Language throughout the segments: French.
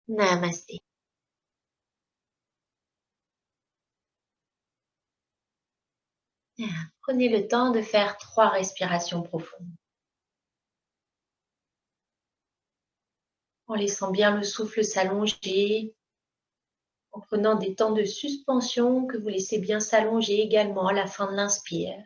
Namasté. Prenez le temps de faire 3 respirations profondes. En laissant bien le souffle s'allonger, en prenant des temps de suspension que vous laissez bien s'allonger également à la fin de l'inspire.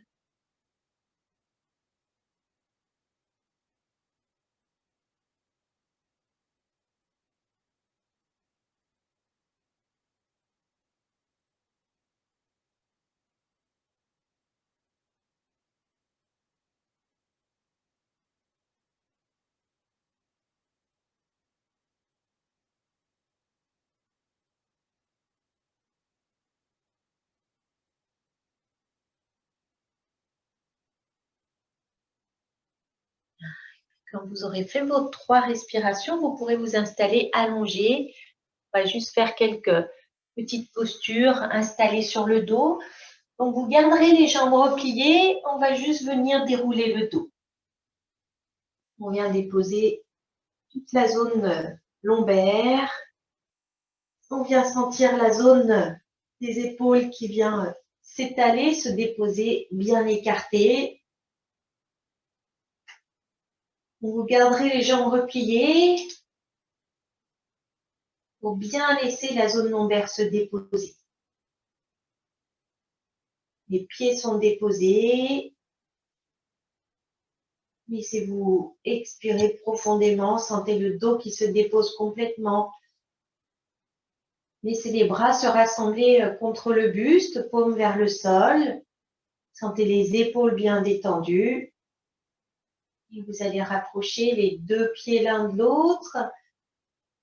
Quand vous aurez fait vos 3 respirations, vous pourrez vous installer allongé. On va juste faire quelques petites postures installées sur le dos. Donc, vous garderez les jambes repliées. On va juste venir dérouler le dos. On vient déposer toute la zone lombaire. On vient sentir la zone des épaules qui vient s'étaler, se déposer, bien écartée. Vous garderez les jambes repliées pour bien laisser la zone lombaire se déposer. Les pieds sont déposés. Laissez-vous expirer profondément. Sentez le dos qui se dépose complètement. Laissez les bras se rassembler contre le buste, paume vers le sol. Sentez les épaules bien détendues. Et vous allez rapprocher les 2 pieds l'un de l'autre.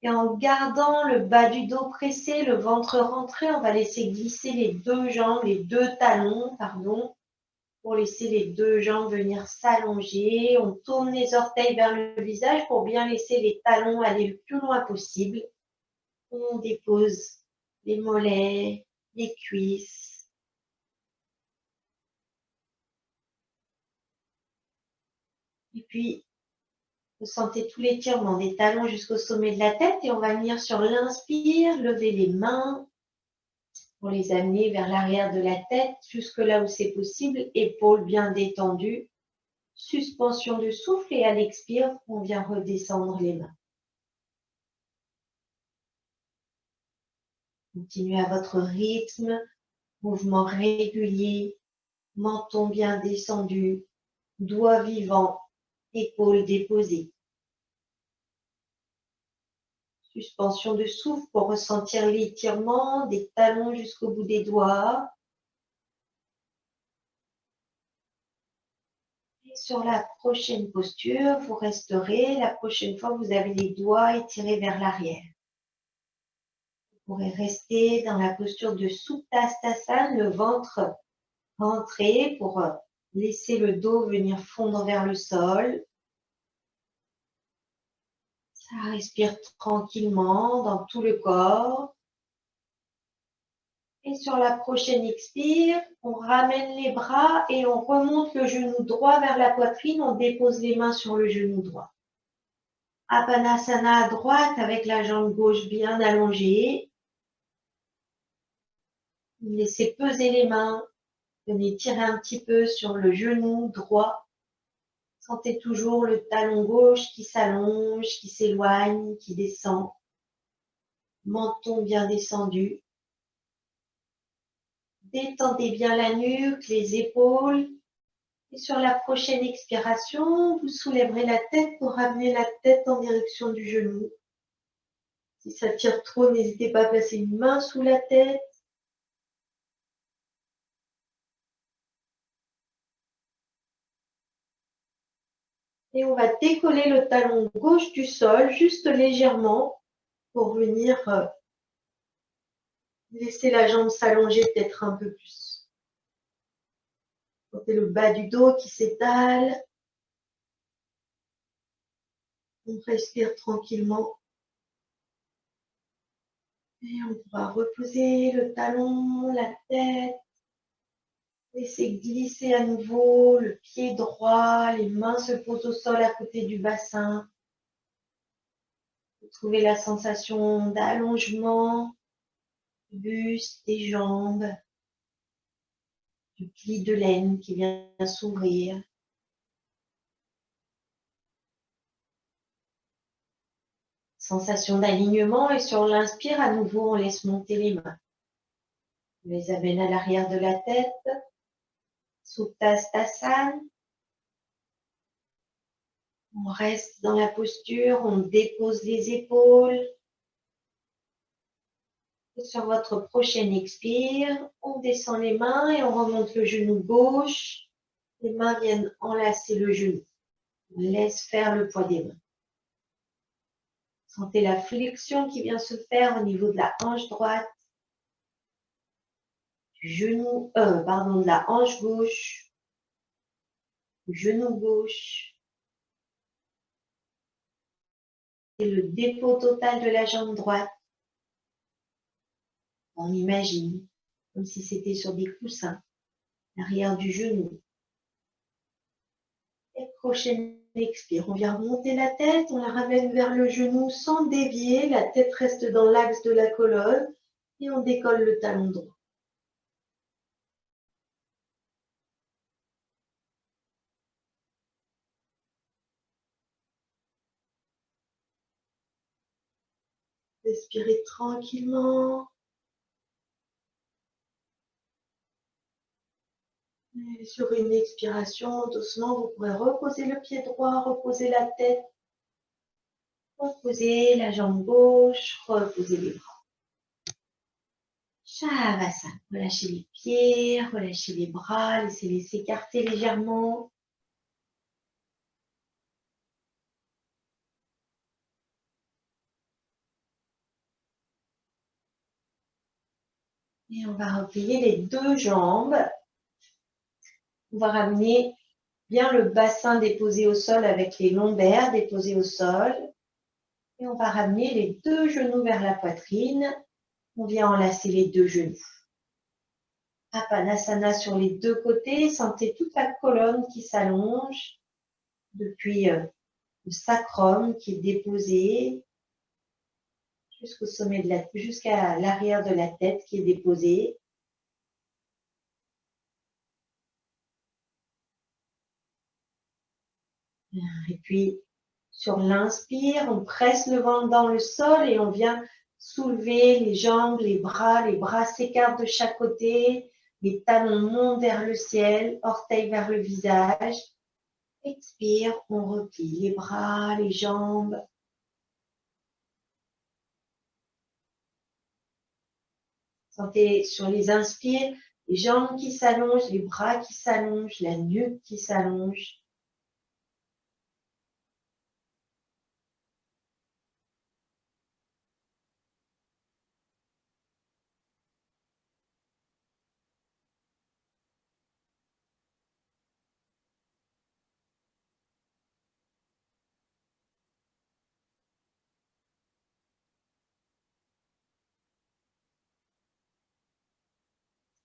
Et en gardant le bas du dos pressé, le ventre rentré, on va laisser glisser les 2 jambes, les 2 talons, pour laisser les 2 jambes venir s'allonger. On tourne les orteils vers le visage pour bien laisser les talons aller le plus loin possible. On dépose les mollets, les cuisses. Et puis, vous sentez tout l'étirement des talons jusqu'au sommet de la tête et on va venir sur l'inspire, lever les mains pour les amener vers l'arrière de la tête, jusque là où c'est possible, épaules bien détendues, suspension de souffle et à l'expire, on vient redescendre les mains. Continuez à votre rythme, mouvement régulier, menton bien descendu, doigts vivants, épaules déposées. Suspension de souffle pour ressentir l'étirement des talons jusqu'au bout des doigts. Et sur la prochaine posture, vous resterez. La prochaine fois, vous avez les doigts étirés vers l'arrière. Vous pourrez rester dans la posture de Suptasthasana, le ventre rentré pour laisser le dos venir fondre vers le sol. Ça respire tranquillement dans tout le corps. Et sur la prochaine expire, on ramène les bras et on remonte le genou droit vers la poitrine. On dépose les mains sur le genou droit. Apanasana à droite avec la jambe gauche bien allongée. Laissez peser les mains. Venez tirer un petit peu sur le genou droit. Sentez toujours le talon gauche qui s'allonge, qui s'éloigne, qui descend. Menton bien descendu. Détendez bien la nuque, les épaules. Et sur la prochaine expiration, vous soulèverez la tête pour ramener la tête en direction du genou. Si ça tire trop, n'hésitez pas à placer une main sous la tête. Et on va décoller le talon gauche du sol, juste légèrement, pour venir laisser la jambe s'allonger peut-être un peu plus. Sentez le bas du dos qui s'étale. On respire tranquillement. Et on pourra reposer le talon, la tête. Laissez glisser à nouveau le pied droit. Les mains se posent au sol à côté du bassin. Vous trouvez la sensation d'allongement du buste, des jambes, du pli de laine qui vient s'ouvrir. Sensation d'alignement et sur l'inspire, à nouveau, on laisse monter les mains. On les amène à l'arrière de la tête. Suptasthasana. On reste dans la posture, on dépose les épaules. Et sur votre prochaine expire, on descend les mains et on remonte le genou gauche. Les mains viennent enlacer le genou. On laisse faire le poids des mains. Sentez la flexion qui vient se faire au niveau de la hanche droite, de la hanche gauche, du genou gauche. Et le dépôt total de la jambe droite. On imagine comme si c'était sur des coussins, l'arrière du genou. Et prochaine expire, on vient remonter la tête, on la ramène vers le genou sans dévier, la tête reste dans l'axe de la colonne et on décolle le talon droit. Respirez tranquillement. Et sur une expiration, doucement, vous pourrez reposer le pied droit, reposer la tête, reposer la jambe gauche, reposer les bras. Shavasana. Relâchez les pieds, relâchez les bras, laissez-les s'écarter légèrement. Et on va replier les deux jambes. On va ramener bien le bassin déposé au sol avec les lombaires déposés au sol. Et on va ramener les deux genoux vers la poitrine. On vient enlacer les deux genoux. Apanasana sur les deux côtés. Sentez toute la colonne qui s'allonge depuis le sacrum qui est déposé jusqu'au sommet de la tête, jusqu'à l'arrière de la tête qui est déposé. Et puis, sur l'inspire, on presse le ventre dans le sol et on vient soulever les jambes, les bras s'écartent de chaque côté, les talons montent vers le ciel, orteils vers le visage. Expire, on replie les bras, les jambes. Sentez sur les inspires, les jambes qui s'allongent, les bras qui s'allongent, la nuque qui s'allonge.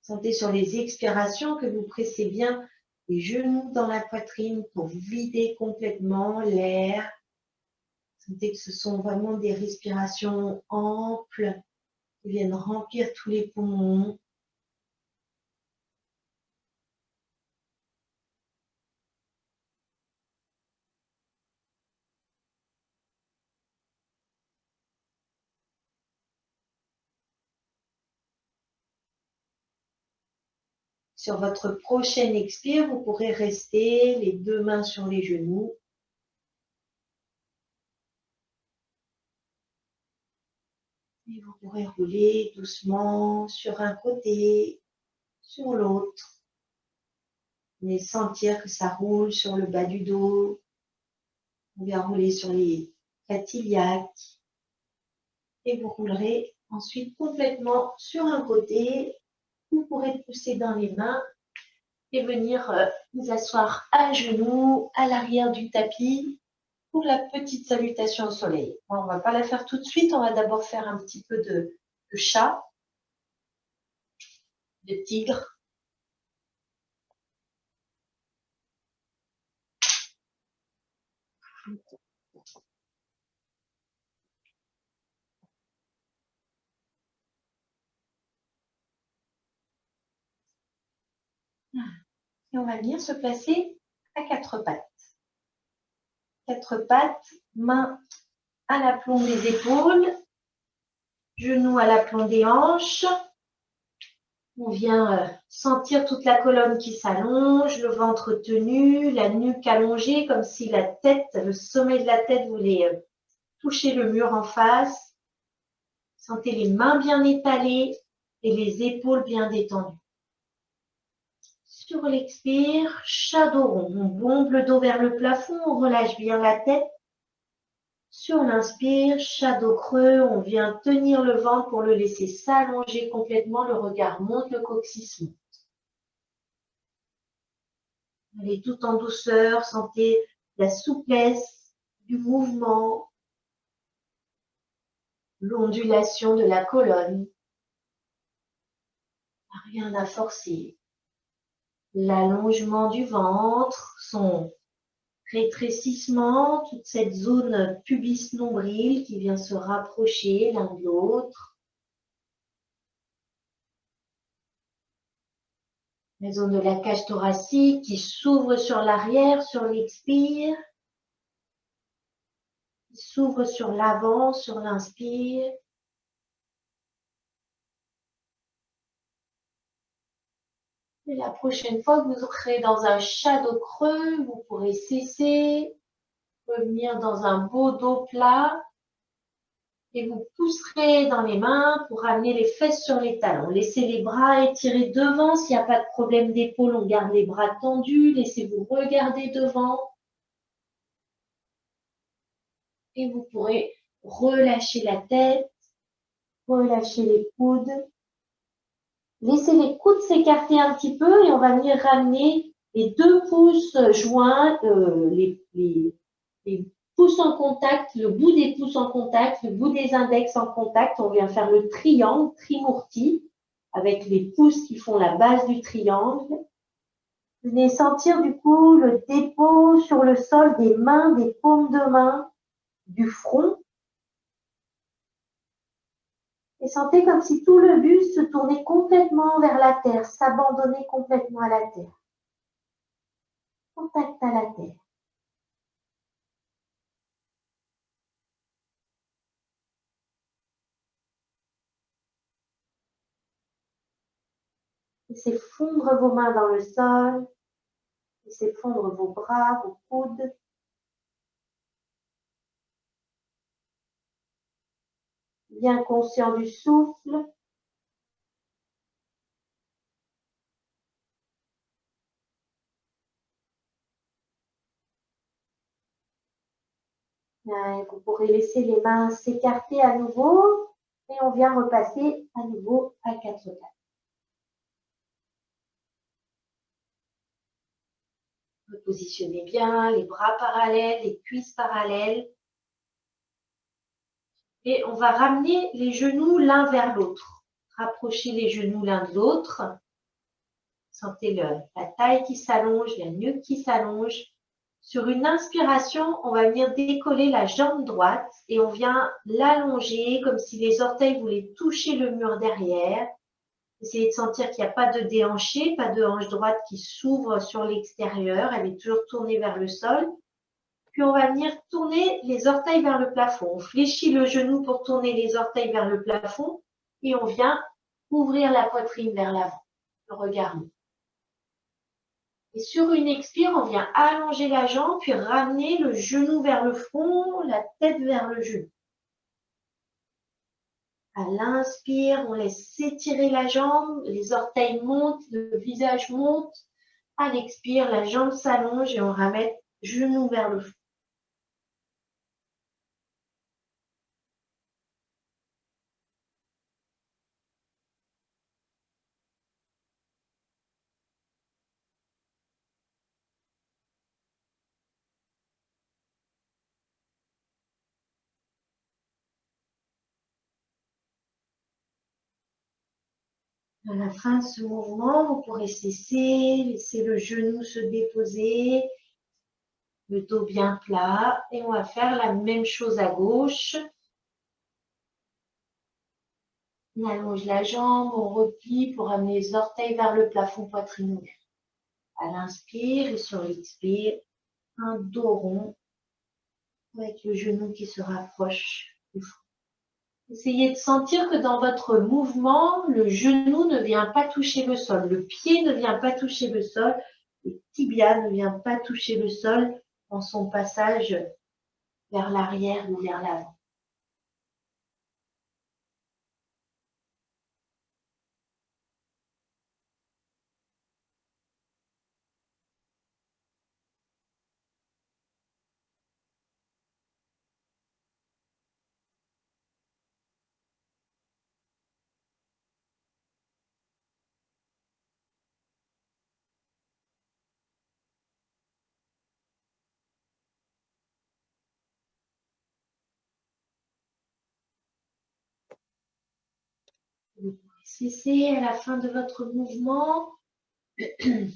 Sentez sur les expirations que vous pressez bien les genoux dans la poitrine pour vider complètement l'air. Sentez que ce sont vraiment des respirations amples qui viennent remplir tous les poumons. Sur votre prochaine expire, vous pourrez rester les deux mains sur les genoux. Et vous pourrez rouler doucement sur un côté, sur l'autre. Mais sentir que ça roule sur le bas du dos. On vient rouler sur les quatre iliaques. Et vous roulerez ensuite complètement sur un côté. Vous pourrez pousser dans les mains et venir vous asseoir à genoux à l'arrière du tapis pour la petite salutation au soleil. Bon, on ne va pas la faire tout de suite, on va d'abord faire un petit peu de chat, de tigre. Et on va venir se placer à quatre pattes. Quatre pattes, mains à l'aplomb des épaules, genoux à l'aplomb des hanches. On vient sentir toute la colonne qui s'allonge, le ventre tenu, la nuque allongée comme si la tête, le sommet de la tête voulait toucher le mur en face. Sentez les mains bien étalées et les épaules bien détendues. Sur l'expire, shadow rond. On bombe le dos vers le plafond, on relâche bien la tête. Sur l'inspire, shadow creux, on vient tenir le ventre pour le laisser s'allonger complètement. Le regard monte, le coccyx monte. Allez tout en douceur, sentez la souplesse du mouvement, l'ondulation de la colonne. Rien à forcer. L'allongement du ventre, son rétrécissement, toute cette zone pubis-nombril qui vient se rapprocher l'un de l'autre. La zone de la cage thoracique qui s'ouvre sur l'arrière, sur l'expire, qui s'ouvre sur l'avant, sur l'inspire. Et la prochaine fois que vous serez dans un shadow creux, vous pourrez cesser, revenir dans un beau dos plat et vous pousserez dans les mains pour ramener les fesses sur les talons. Laissez les bras étirés devant. S'il n'y a pas de problème d'épaule, on garde les bras tendus. Laissez-vous regarder devant. Et vous pourrez relâcher la tête, relâcher les coudes. Laissez les coudes s'écarter un petit peu et on va venir ramener les deux pouces joints, les pouces en contact, le bout des pouces en contact, le bout des index en contact. On vient faire le triangle, trimurti, avec les pouces qui font la base du triangle. Vous venez sentir du coup le dépôt sur le sol des mains, des paumes de main, du front. Et sentez comme si tout le buste se tournait complètement vers la terre, s'abandonnait complètement à la terre. Contact à la terre. Laissez fondre vos mains dans le sol. Laissez fondre vos bras, vos coudes. Bien conscient du souffle. Et vous pourrez laisser les mains s'écarter à nouveau et on vient repasser à nouveau à quatre pattes. Repositionnez bien, les bras parallèles, les cuisses parallèles. Et on va ramener les genoux l'un vers l'autre. Rapprochez les genoux l'un de l'autre. Sentez la taille qui s'allonge, la nuque qui s'allonge. Sur une inspiration, on va venir décoller la jambe droite et on vient l'allonger comme si les orteils voulaient toucher le mur derrière. Essayez de sentir qu'il n'y a pas de déhanché, pas de hanche droite qui s'ouvre sur l'extérieur. Elle est toujours tournée vers le sol. Puis on va venir tourner les orteils vers le plafond. On fléchit le genou pour tourner les orteils vers le plafond et on vient ouvrir la poitrine vers l'avant. Le regard. Et sur une expire, on vient allonger la jambe, puis ramener le genou vers le front, la tête vers le genou. À l'inspire, on laisse s'étirer la jambe, les orteils montent, le visage monte. À l'expire, la jambe s'allonge et on ramène genou vers le front. À la fin de ce mouvement, vous pourrez cesser, laisser le genou se déposer, le dos bien plat. Et on va faire la même chose à gauche. On allonge la jambe, on replie pour amener les orteils vers le plafond, poitrine ouverte. À l'inspire et sur l'expire, un dos rond avec le genou qui se rapproche du front. Essayez de sentir que dans votre mouvement, le genou ne vient pas toucher le sol, le pied ne vient pas toucher le sol, le tibia ne vient pas toucher le sol dans son passage vers l'arrière ou vers l'avant. Vous pouvez cesser à la fin de votre mouvement et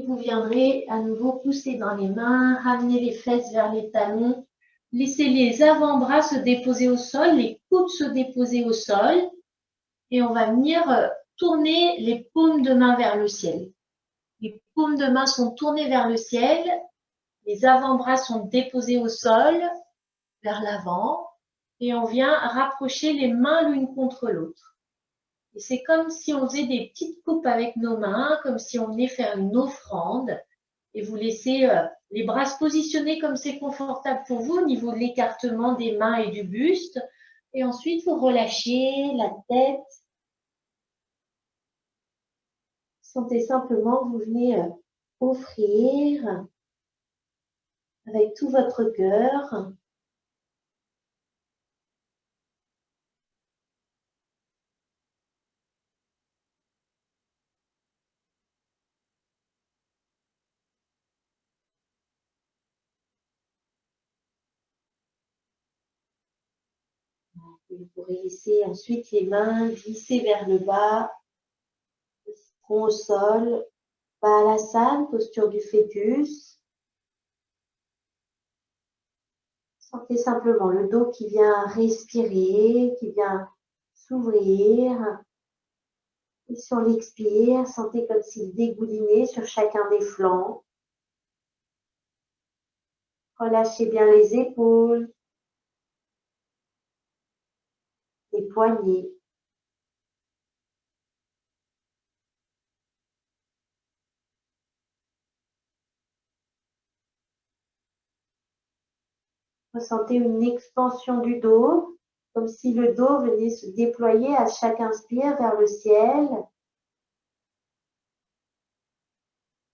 vous viendrez à nouveau pousser dans les mains, ramener les fesses vers les talons, laisser les avant-bras se déposer au sol, les coudes se déposer au sol et on va venir tourner les paumes de main vers le ciel. Les paumes de main sont tournées vers le ciel, les avant-bras sont déposés au sol vers l'avant et on vient rapprocher les mains l'une contre l'autre. Et c'est comme si on faisait des petites coupes avec nos mains, comme si on venait faire une offrande. Et vous laissez les bras se positionner comme c'est confortable pour vous au niveau de l'écartement des mains et du buste. Et ensuite, vous relâchez la tête. Sentez simplement que vous venez offrir avec tout votre cœur Vous pourrez laisser ensuite les mains glisser vers le bas, le front au sol, Balasana, posture du fœtus. Sentez simplement le dos qui vient respirer, qui vient s'ouvrir. Et sur l'expire, sentez comme s'il dégoulinait sur chacun des flancs. Relâchez bien les épaules, les poignets. Ressentez une expansion du dos, comme si le dos venait se déployer à chaque inspire vers le ciel,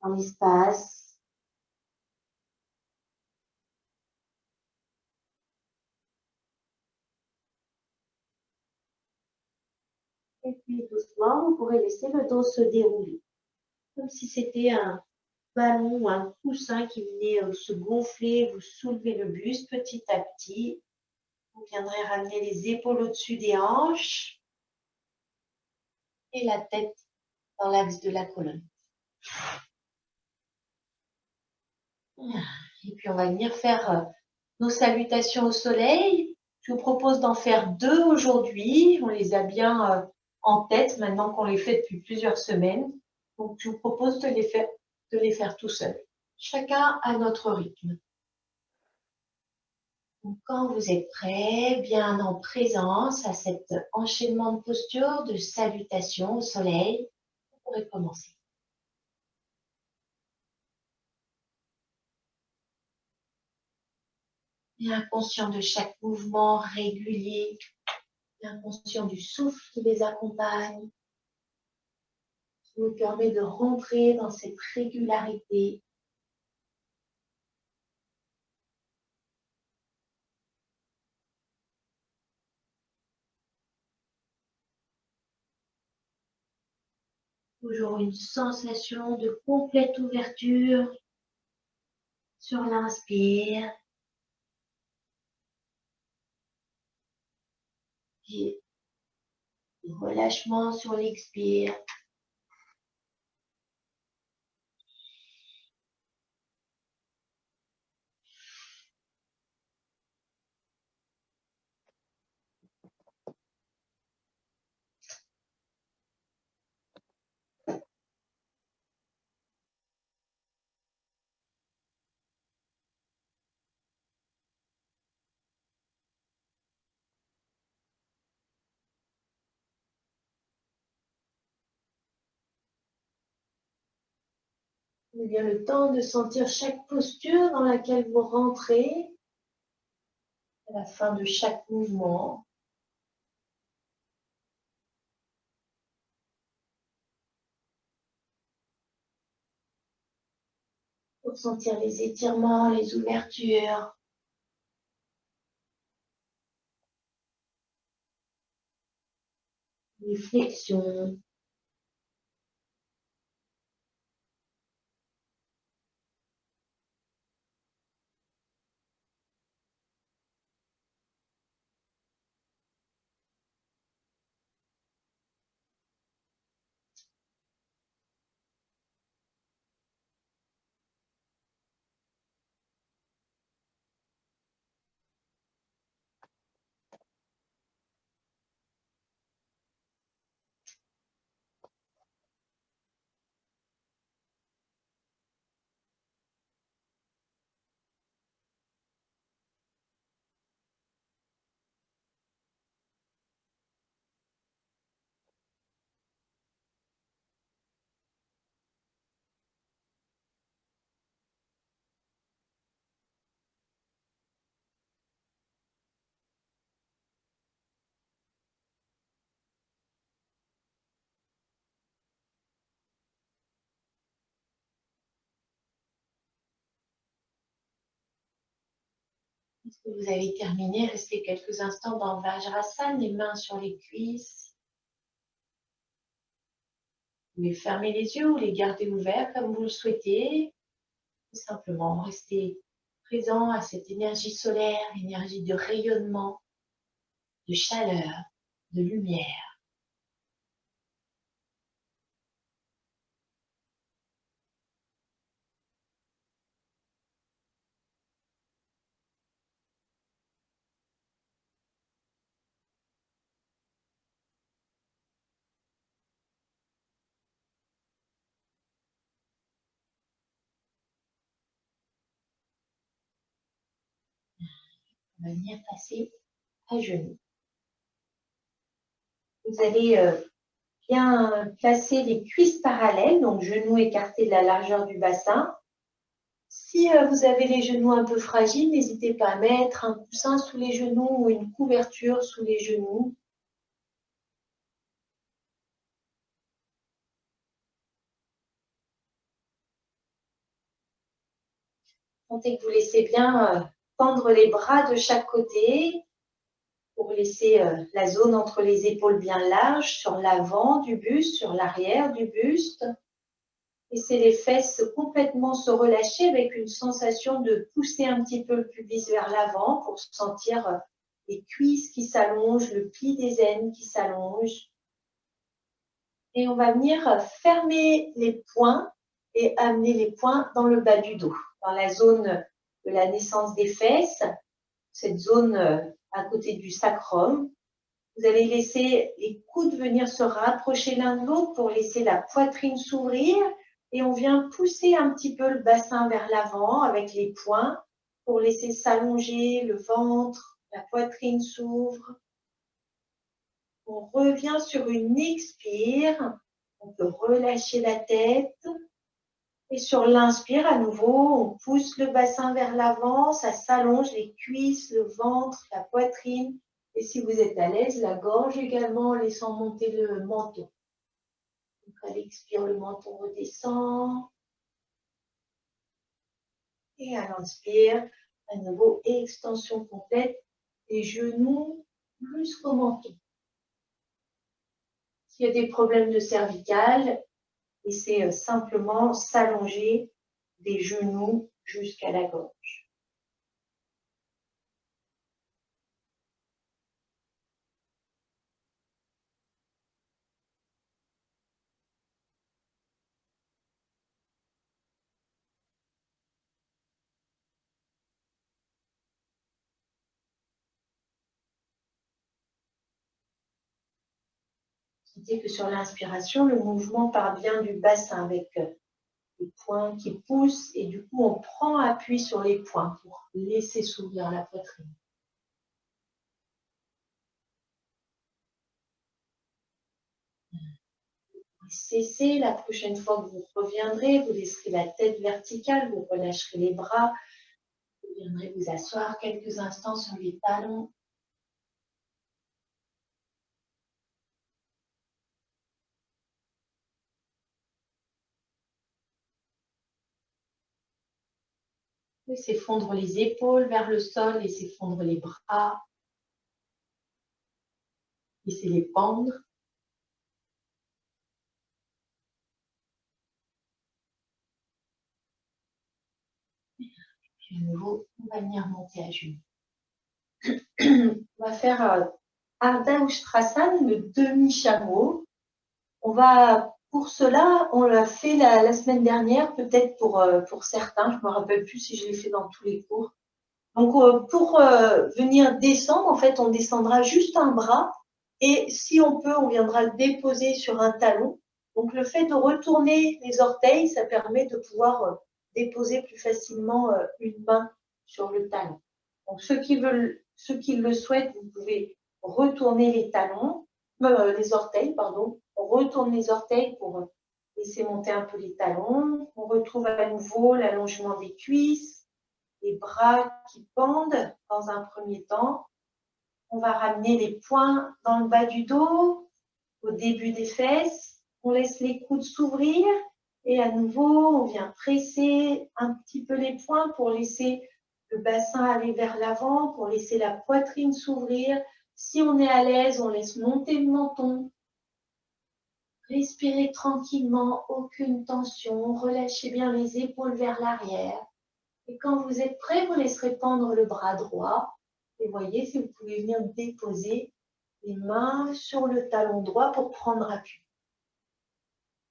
dans l'espace. Et puis doucement, vous pourrez laisser le dos se dérouler, comme si c'était un ballon ou un coussin qui venait se gonfler, vous soulevez le buste petit à petit. Vous viendrez ramener les épaules au-dessus des hanches et la tête dans l'axe de la colonne. Et puis on va venir faire nos salutations au soleil. Je vous propose d'en faire 2 aujourd'hui. On les a bien en tête maintenant qu'on les fait depuis plusieurs semaines. Donc je vous propose de les faire tout seul. Chacun à notre rythme. Donc, quand vous êtes prêt, bien en présence à cet enchaînement de postures, de salutations au soleil, vous pourrez commencer. Bien conscient de chaque mouvement régulier, bien conscient du souffle qui les accompagne, qui vous permet de rentrer dans cette régularité. Toujours une sensation de complète ouverture sur l'inspire. Et relâchement sur l'expire. Il y a le temps de sentir chaque posture dans laquelle vous rentrez à la fin de chaque mouvement. Pour sentir les étirements, les ouvertures. Les flexions. Est-ce que vous avez terminé? Restez quelques instants dans Vajrasana, les mains sur les cuisses. Vous pouvez fermer les yeux ou les garder ouverts comme vous le souhaitez. Tout simplement rester présent à cette énergie solaire, énergie de rayonnement, de chaleur, de lumière. On va venir passer à genoux. Vous allez bien placer les cuisses parallèles, donc genoux écartés de la largeur du bassin. Si vous avez les genoux un peu fragiles, n'hésitez pas à mettre un coussin sous les genoux ou une couverture sous les genoux. Sentez que vous laissez bien tendre les bras de chaque côté pour laisser la zone entre les épaules bien large sur l'avant du buste, sur l'arrière du buste. Laissez les fesses complètement se relâcher avec une sensation de pousser un petit peu le pubis vers l'avant pour sentir les cuisses qui s'allongent, le pli des aines qui s'allonge. Et on va venir fermer les poings et amener les poings dans le bas du dos, dans la zone de la naissance des fesses, cette zone à côté du sacrum. Vous allez laisser les coudes venir se rapprocher l'un de l'autre pour laisser la poitrine s'ouvrir. Et on vient pousser un petit peu le bassin vers l'avant avec les poings pour laisser s'allonger le ventre, la poitrine s'ouvre. On revient sur une expire. On peut relâcher la tête. Et sur l'inspire, à nouveau, on pousse le bassin vers l'avant. Ça s'allonge, les cuisses, le ventre, la poitrine. Et si vous êtes à l'aise, la gorge également, en laissant monter le menton. Donc à l'expire, le menton redescend. Et à l'inspire, à nouveau, extension complète des genoux jusqu'au menton. S'il y a des problèmes de cervicales, laissez simplement s'allonger des genoux jusqu'à la gorge. Sentez que sur l'inspiration, le mouvement part bien du bassin avec les poings qui poussent et du coup, on prend appui sur les poings pour laisser s'ouvrir la poitrine. Cessez. La prochaine fois que vous reviendrez, vous laisserez la tête verticale, vous relâcherez les bras. Vous viendrez vous asseoir quelques instants sur les talons. Laissez fondre les épaules vers le sol, laissez fondre les bras. Laissez les pendre. Puis à nouveau, on va venir monter à genoux. On va faire Ardha Ustrasana, le demi-chameau. On va, pour cela, on l'a fait la semaine dernière, peut-être pour certains, je ne me rappelle plus si je l'ai fait dans tous les cours. Donc, pour venir descendre, en fait, on descendra juste un bras et si on peut, on viendra le déposer sur un talon. Donc, le fait de retourner les orteils, ça permet de pouvoir déposer plus facilement une main sur le talon. Donc, ceux qui le souhaitent, vous pouvez retourner les talons, les orteils, pardon. On retourne les orteils pour laisser monter un peu les talons. On retrouve à nouveau l'allongement des cuisses, les bras qui pendent dans un premier temps. On va ramener les poings dans le bas du dos, au début des fesses. On laisse les coudes s'ouvrir et à nouveau, on vient presser un petit peu les poings pour laisser le bassin aller vers l'avant, pour laisser la poitrine s'ouvrir. Si on est à l'aise, on laisse monter le menton. Respirez tranquillement, aucune tension. Relâchez bien les épaules vers l'arrière. Et quand vous êtes prêt, vous laisserez pendre le bras droit. Et voyez si vous pouvez venir déposer les mains sur le talon droit pour prendre appui.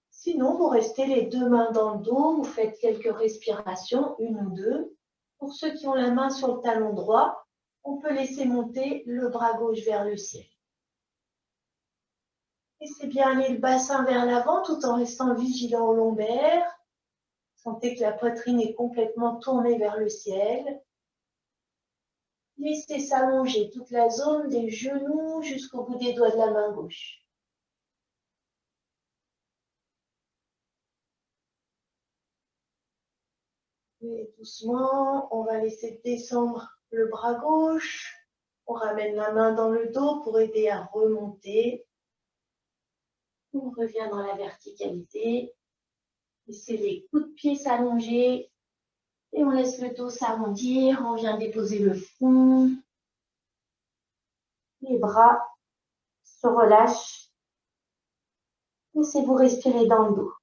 Sinon, vous restez les deux mains dans le dos, vous faites quelques respirations, une ou deux. Pour ceux qui ont la main sur le talon droit, on peut laisser monter le bras gauche vers le ciel. Laissez bien aller le bassin vers l'avant tout en restant vigilant au lombaire. Sentez que la poitrine est complètement tournée vers le ciel. Laissez s'allonger toute la zone des genoux jusqu'au bout des doigts de la main gauche. Et doucement, on va laisser descendre le bras gauche. On ramène la main dans le dos pour aider à remonter. On revient dans la verticalité. Laissez les coups de pied s'allonger. Et on laisse le dos s'arrondir. On vient déposer le front. Les bras se relâchent. Laissez-vous respirer dans le dos.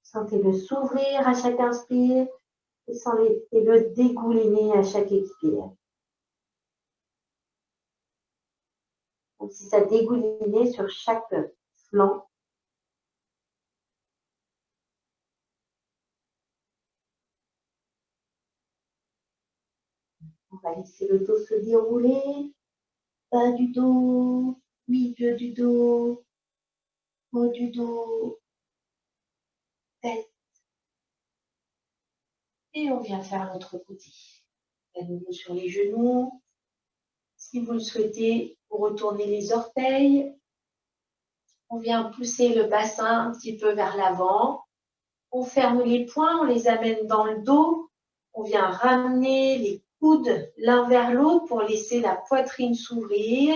Sentez-le s'ouvrir à chaque inspire et le dégouliner à chaque expire. Donc, si ça dégoulinait sur chaque flanc. On va laisser le dos se dérouler. Bas du dos, milieu du dos, haut du dos, tête. Et on vient faire l'autre côté. À nouveau sur les genoux. Si vous le souhaitez, vous retournez les orteils. On vient pousser le bassin un petit peu vers l'avant. On ferme les poings, on les amène dans le dos. On vient ramener les coudes l'un vers l'autre pour laisser la poitrine s'ouvrir.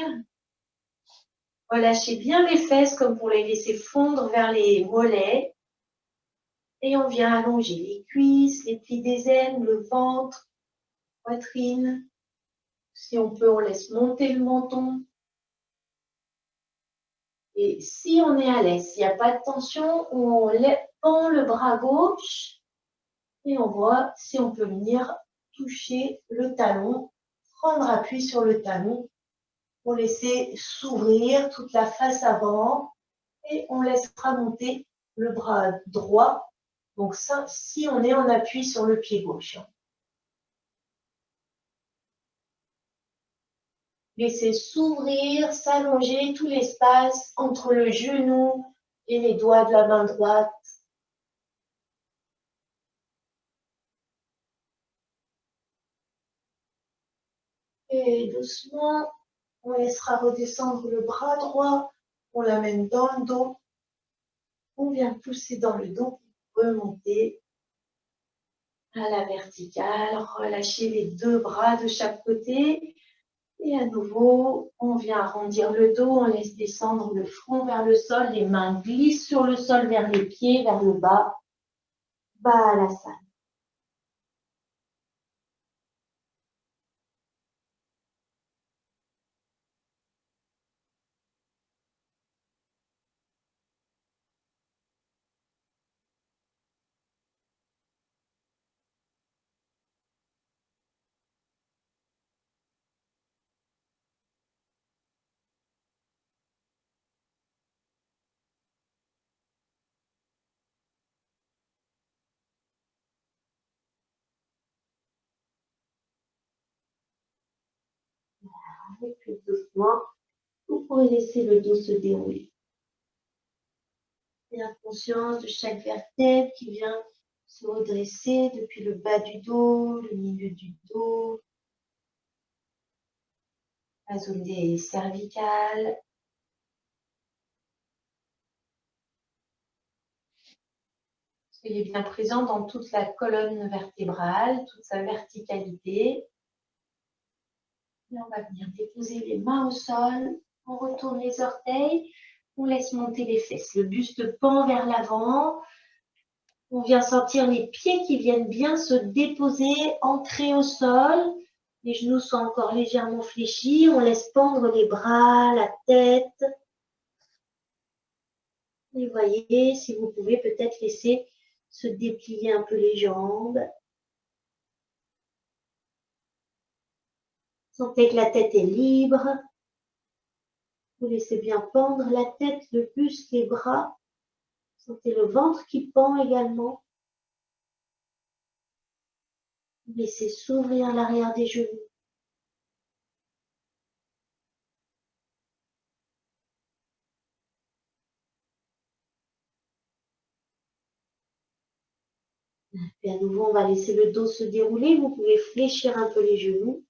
Relâchez bien les fesses comme pour les laisser fondre vers les mollets. Et on vient allonger les cuisses, les plis des aines, le ventre, poitrine. Si on peut, on laisse monter le menton. Et si on est à l'aise, s'il n'y a pas de tension, on pend le bras gauche et on voit si on peut venir toucher le talon, prendre appui sur le talon pour laisser s'ouvrir toute la face avant et on laissera monter le bras droit. Donc ça, si on est en appui sur le pied gauche. Laissez s'ouvrir, s'allonger tout l'espace entre le genou et les doigts de la main droite. Et doucement, on laissera redescendre le bras droit. On l'amène dans le dos. On vient pousser dans le dos pour remonter à la verticale. Relâchez les deux bras de chaque côté. Et à nouveau, on vient arrondir le dos. On laisse descendre le front vers le sol. Les mains glissent sur le sol vers les pieds, vers le bas. Balasana. Et puis doucement, vous pourrez laisser le dos se dérouler. Bien conscience de chaque vertèbre qui vient se redresser depuis le bas du dos, le milieu du dos, la zone des cervicales. Soyez bien présent dans toute la colonne vertébrale, toute sa verticalité. Et on va venir déposer les mains au sol. On retourne les orteils. On laisse monter les fesses. Le buste pend vers l'avant. On vient sentir les pieds qui viennent bien se déposer, ancrer au sol. Les genoux sont encore légèrement fléchis. On laisse pendre les bras, la tête. Et voyez, si vous pouvez peut-être laisser se déplier un peu les jambes. Sentez que la tête est libre. Vous laissez bien pendre la tête, le buste, les bras. Sentez le ventre qui pend également. Laissez s'ouvrir l'arrière des genoux. Et à nouveau, on va laisser le dos se dérouler. Vous pouvez fléchir un peu les genoux.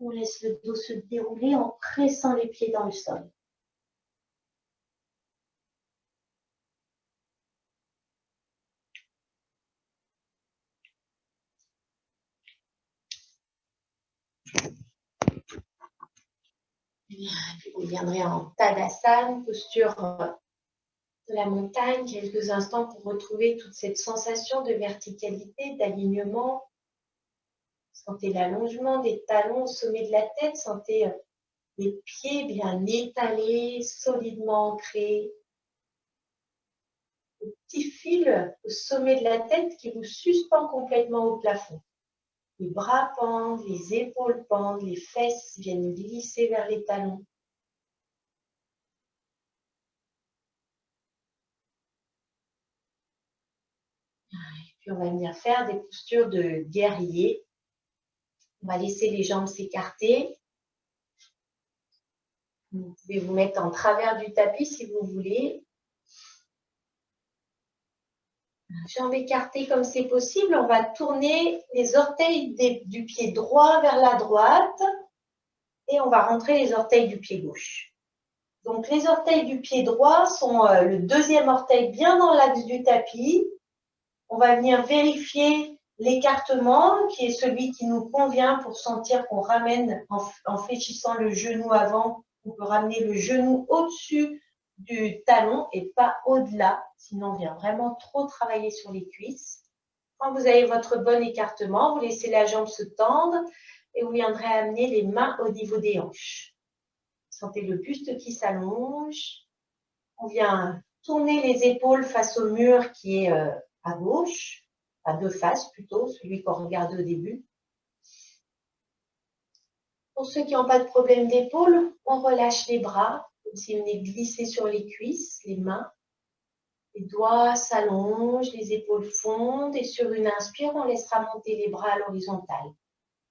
On laisse le dos se dérouler en pressant les pieds dans le sol. Puis vous viendrez en Tadasana, posture de la montagne, quelques instants pour retrouver toute cette sensation de verticalité, d'alignement. Sentez l'allongement des talons au sommet de la tête, sentez les pieds bien étalés, solidement ancrés. Le petit fil au sommet de la tête qui vous suspend complètement au plafond. Les bras pendent, les épaules pendent, les fesses viennent glisser vers les talons. Et puis on va venir faire des postures de guerrier. On va laisser les jambes s'écarter. Vous pouvez vous mettre en travers du tapis si vous voulez. Jambes écartées comme c'est possible. On va tourner les orteils du pied droit vers la droite. Et on va rentrer les orteils du pied gauche. Donc les orteils du pied droit sont le deuxième orteil bien dans l'axe du tapis. On va venir vérifier l'écartement qui est celui qui nous convient pour sentir qu'on ramène en fléchissant le genou avant. On peut ramener le genou au-dessus du talon et pas au-delà, sinon on vient vraiment trop travailler sur les cuisses. Quand vous avez votre bon écartement, vous laissez la jambe se tendre et vous viendrez amener les mains au niveau des hanches. Sentez le buste qui s'allonge. On vient tourner les épaules face au mur qui est à gauche, à deux faces plutôt, celui qu'on regardait au début. Pour ceux qui n'ont pas de problème d'épaule, on relâche les bras, comme si on est glissé sur les cuisses, les mains. Les doigts s'allongent, les épaules fondent et sur une inspire, on laissera monter les bras à l'horizontale.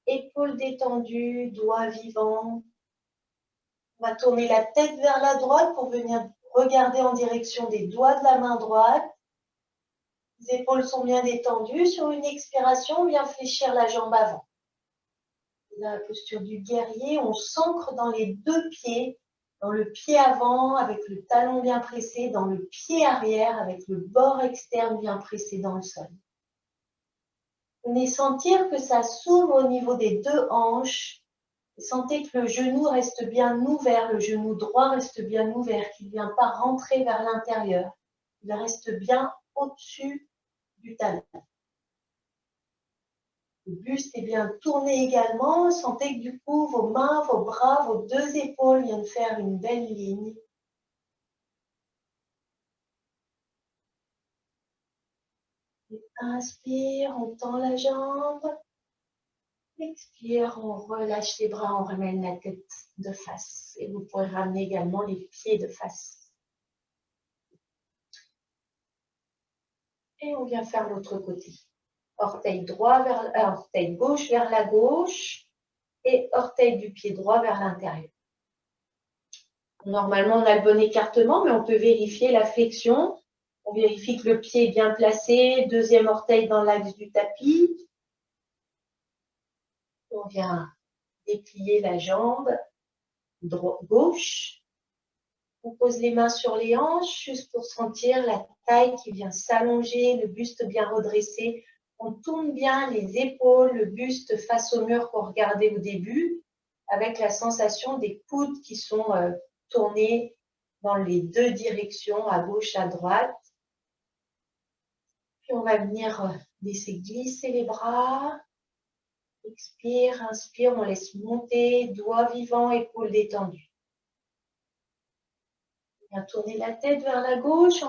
Épaules détendues, doigts vivants. On va tourner la tête vers la droite pour venir regarder en direction des doigts de la main droite. Les épaules sont bien détendues. Sur une expiration, on vient fléchir la jambe avant. la posture du guerrier, on s'ancre dans les deux pieds, dans le pied avant avec le talon bien pressé, dans le pied arrière avec le bord externe bien pressé dans le sol. Venez sentir que ça s'ouvre au niveau des deux hanches. Sentez que le genou reste bien ouvert, le genou droit reste bien ouvert, qu'il ne vient pas rentrer vers l'intérieur. Il reste bien au-dessus du talon. Le buste est bien tourné également. Sentez que du coup, vos mains, vos bras, vos deux épaules viennent faire une belle ligne. Et inspire, on tend la jambe. Expire, on relâche les bras, on ramène la tête de face. Et vous pourrez ramener également les pieds de face. Et on vient faire l'autre côté. Orteil gauche vers la gauche et orteil du pied droit vers l'intérieur. Normalement, on a le bon écartement, mais on peut vérifier la flexion. On vérifie que le pied est bien placé, deuxième orteil dans l'axe du tapis. On vient déplier la jambe gauche. On pose les mains sur les hanches juste pour sentir la taille qui vient s'allonger, le buste bien redressé. On tourne bien les épaules, le buste face au mur qu'on regardait au début, avec la sensation des coudes qui sont tournés dans les deux directions, à gauche, à droite. Puis on va venir laisser glisser les bras. Expire, inspire, on laisse monter, doigts vivants, épaules détendues. On vient tourner la tête vers la gauche,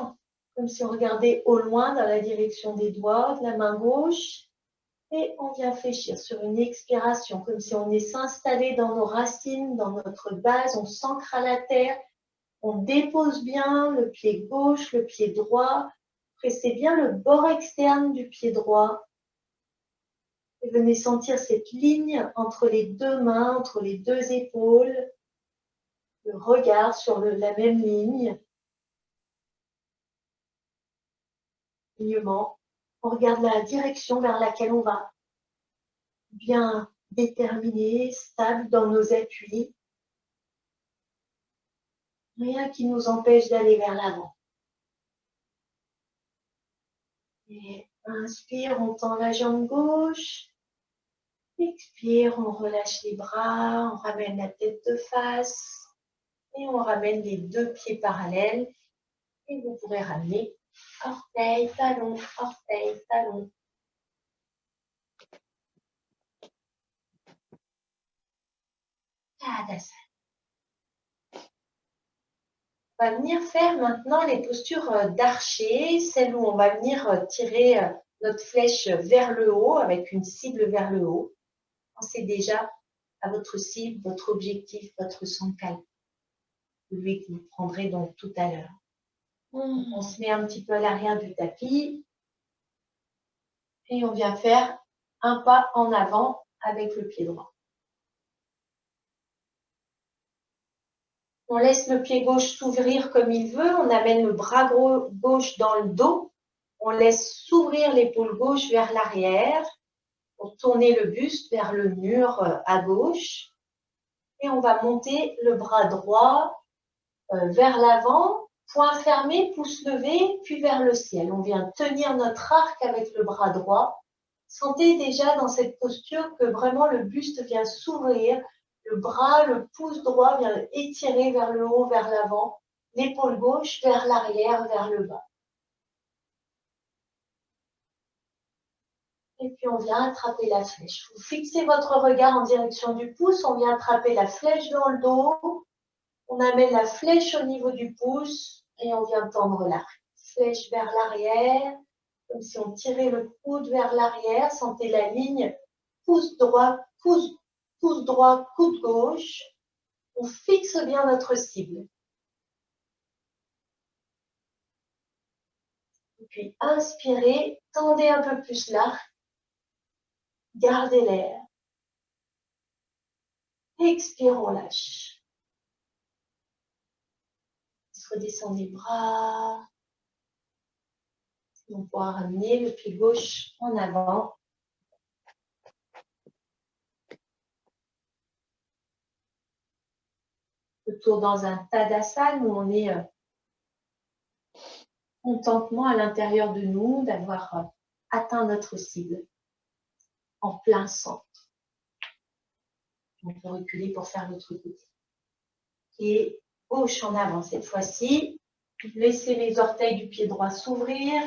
comme si on regardait au loin dans la direction des doigts, de la main gauche. Et on vient fléchir sur une expiration, comme si on est s'installer dans nos racines, dans notre base, on s'ancre à la terre, on dépose bien le pied gauche, le pied droit, pressez bien le bord externe du pied droit. Et venez sentir cette ligne entre les deux mains, entre les deux épaules, le regard sur la même ligne. Alignement. On regarde la direction vers laquelle on va. Bien déterminé, stable dans nos appuis. Rien qui nous empêche d'aller vers l'avant. Et inspire, on tend la jambe gauche. Expire, on relâche les bras, on ramène la tête de face. Et on ramène les deux pieds parallèles. Et vous pourrez ramener orteil, talon, orteil, talon. Tadasana. On va venir faire maintenant les postures d'archer, celles où on va venir tirer notre flèche vers le haut, avec une cible vers le haut. Pensez déjà à votre cible, votre objectif, votre sankalpa, celui que vous prendrez donc tout à l'heure. On se met un petit peu à l'arrière du tapis et on vient faire un pas en avant avec le pied droit. On laisse le pied gauche s'ouvrir comme il veut, on amène le bras gauche dans le dos, on laisse s'ouvrir l'épaule gauche vers l'arrière pour tourner le buste vers le mur à gauche et on va monter le bras droit vers l'avant, poing fermé, pouce levé, puis vers le ciel. On vient tenir notre arc avec le bras droit. Sentez déjà dans cette posture que vraiment le buste vient s'ouvrir, le bras, le pouce droit vient étirer vers le haut, vers l'avant, l'épaule gauche vers l'arrière, vers le bas. Et puis on vient attraper la flèche. Vous fixez votre regard en direction du pouce, on vient attraper la flèche dans le dos, on amène la flèche au niveau du pouce et on vient tendre l'arc. Flèche vers l'arrière, comme si on tirait le coude vers l'arrière. Sentez la ligne, pouce droit, pouce droit, coude gauche. On fixe bien notre cible. Et puis inspirez, tendez un peu plus l'arc. Gardez l'air. Expire, on lâche. Redescendez les bras. On pourra ramener le pied gauche en avant. Retour dans un Tadasana où on est contentement à l'intérieur de nous d'avoir atteint notre cible en plein centre. On peut reculer pour faire l'autre côté. Et gauche en avant cette fois-ci. Laissez les orteils du pied droit s'ouvrir.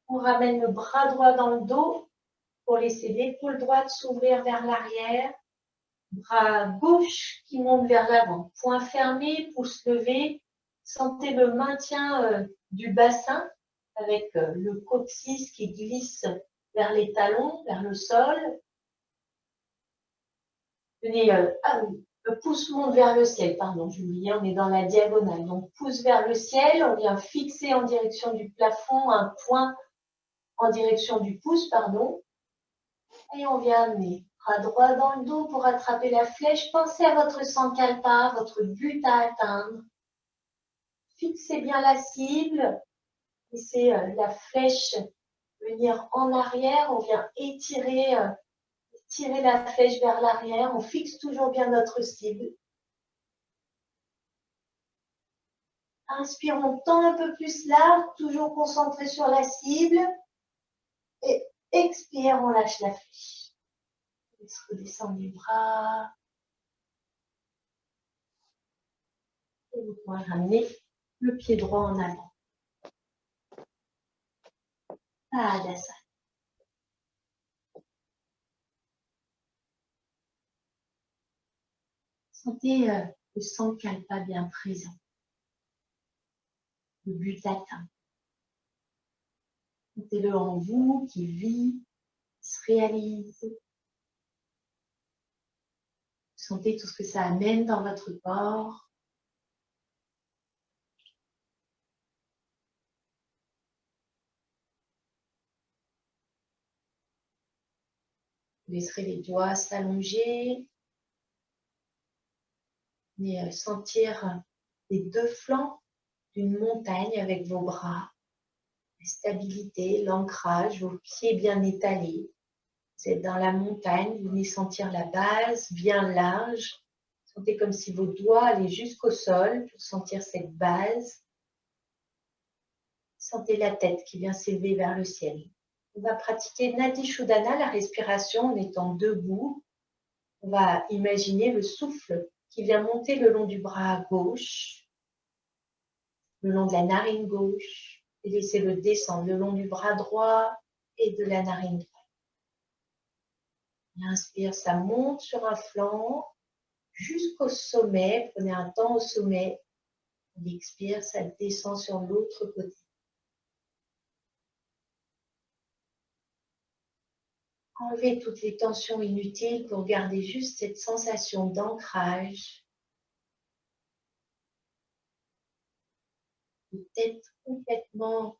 On ramène le bras droit dans le dos pour laisser l'épaule droite s'ouvrir vers l'arrière. Bras gauche qui monte vers l'avant. Poing fermé, pouce levé. Sentez le maintien du bassin avec le coccyx qui glisse vers les talons, vers le sol. Tenez, le pouce monte vers le ciel, pardon, j'oubliais, on est dans la diagonale. Donc, pouce vers le ciel, on vient fixer en direction du plafond, un point en direction du pouce, pardon. Et on vient amener bras droit dans le dos pour attraper la flèche. Pensez à votre sankalpa, votre but à atteindre. Fixez bien la cible. Laissez la flèche venir en arrière. On vient étirer la flèche vers l'arrière. On fixe toujours bien notre cible. Inspirons, tend un peu plus large, toujours concentré sur la cible. Et expire, on lâche la flèche. Laisse redescendre les bras. Et vous pouvez ramener le pied droit en avant. Tadasana. Sentez le sankalpa bien présent. Le but atteint. Sentez-le en vous qui vit, qui se réalise. Sentez tout ce que ça amène dans votre corps. Vous laisserez les doigts s'allonger. Et sentir les deux flancs d'une montagne avec vos bras. La stabilité, l'ancrage, vos pieds bien étalés. Vous êtes dans la montagne, vous venez sentir la base bien large. Sentez comme si vos doigts allaient jusqu'au sol pour sentir cette base. Sentez la tête qui vient s'élever vers le ciel. On va pratiquer Nadi Shodhana, la respiration en étant debout. On va imaginer le souffle qui vient monter le long du bras gauche, le long de la narine gauche, et laissez-le descendre le long du bras droit et de la narine droite. On inspire, ça monte sur un flanc jusqu'au sommet. Prenez un temps au sommet. On expire, ça descend sur l'autre côté. Enlevez toutes les tensions inutiles pour garder juste cette sensation d'ancrage. De tête complètement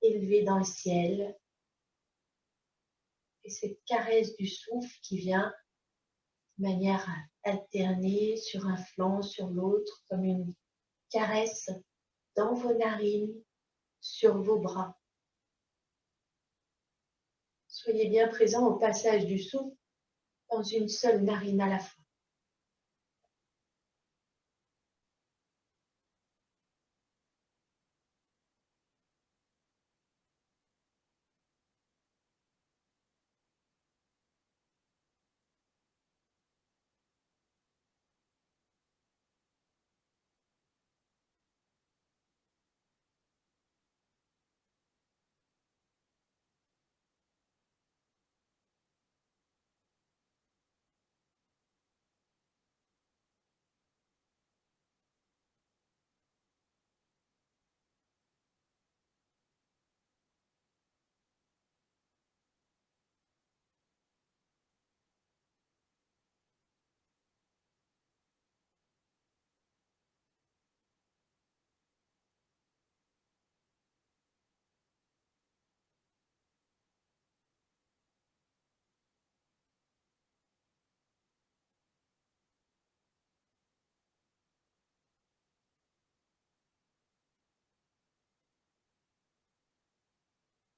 élevée dans le ciel. Et cette caresse du souffle qui vient de manière alternée sur un flanc, sur l'autre, comme une caresse dans vos narines, sur vos bras. Soyez bien présent au passage du souffle dans une seule narine à la fois.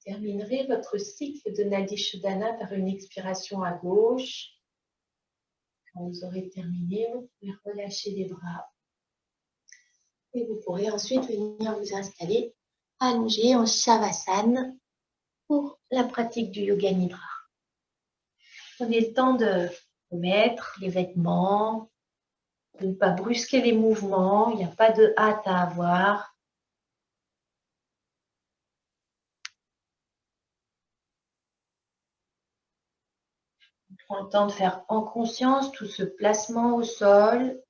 Terminerez votre cycle de Nadi Shodhana par une expiration à gauche. Quand vous aurez terminé, vous pouvez relâcher les bras Et vous pourrez ensuite venir vous installer allongé en Shavasana pour la pratique du Yoga Nidra. Prenez le temps de mettre les vêtements, de ne pas brusquer les mouvements, il n'y a pas de hâte à avoir. Prends le temps de faire en conscience tout ce placement au sol,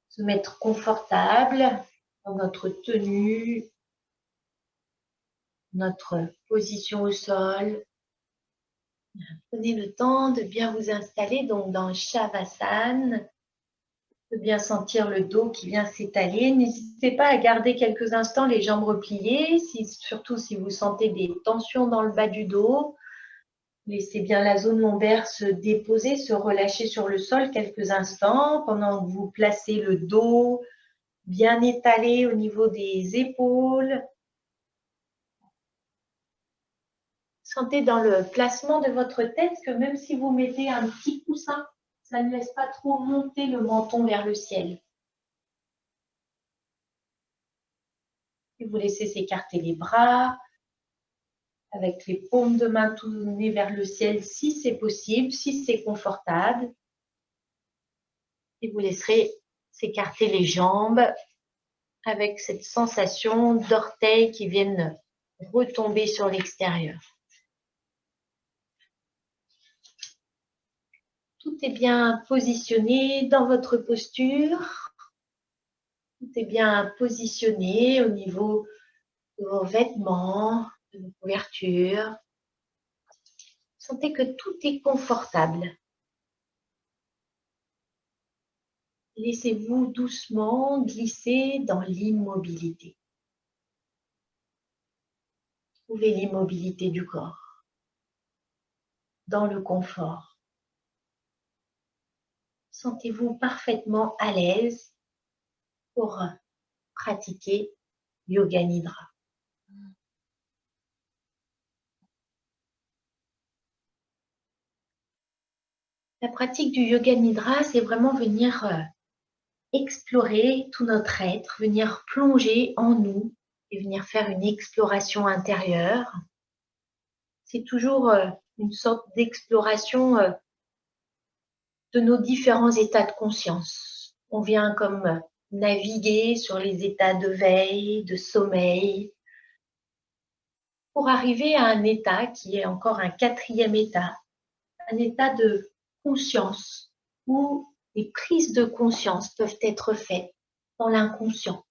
se mettre confortable dans notre tenue, notre position au sol. Prenez le temps de bien vous installer donc dans Shavasana, de bien sentir le dos qui vient s'étaler. N'hésitez pas à garder quelques instants les jambes repliées, surtout si vous sentez des tensions dans le bas du dos. Laissez bien la zone lombaire se déposer, se relâcher sur le sol quelques instants pendant que vous placez le dos bien étalé au niveau des épaules. Sentez dans le placement de votre tête que même si vous mettez un petit coussin, ça ne laisse pas trop monter le menton vers le ciel. Et vous laissez s'écarter les bras avec les paumes de main tournées vers le ciel si c'est possible, si c'est confortable. Et vous laisserez s'écarter les jambes avec cette sensation d'orteils qui viennent retomber sur l'extérieur. Tout est bien positionné dans votre posture. Tout est bien positionné au niveau de vos vêtements, de vos couvertures. Sentez que tout est confortable. Laissez-vous doucement glisser dans l'immobilité. Trouvez l'immobilité du corps, dans le confort. Sentez-vous parfaitement à l'aise pour pratiquer Yoga Nidra. La pratique du Yoga Nidra, c'est vraiment venir explorer tout notre être, venir plonger en nous et venir faire une exploration intérieure. C'est toujours une sorte d'exploration de nos différents états de conscience. On vient comme naviguer sur les états de veille, de sommeil, pour arriver à un état qui est encore un quatrième état, un état de conscience où les prises de conscience peuvent être faites dans l'inconscient.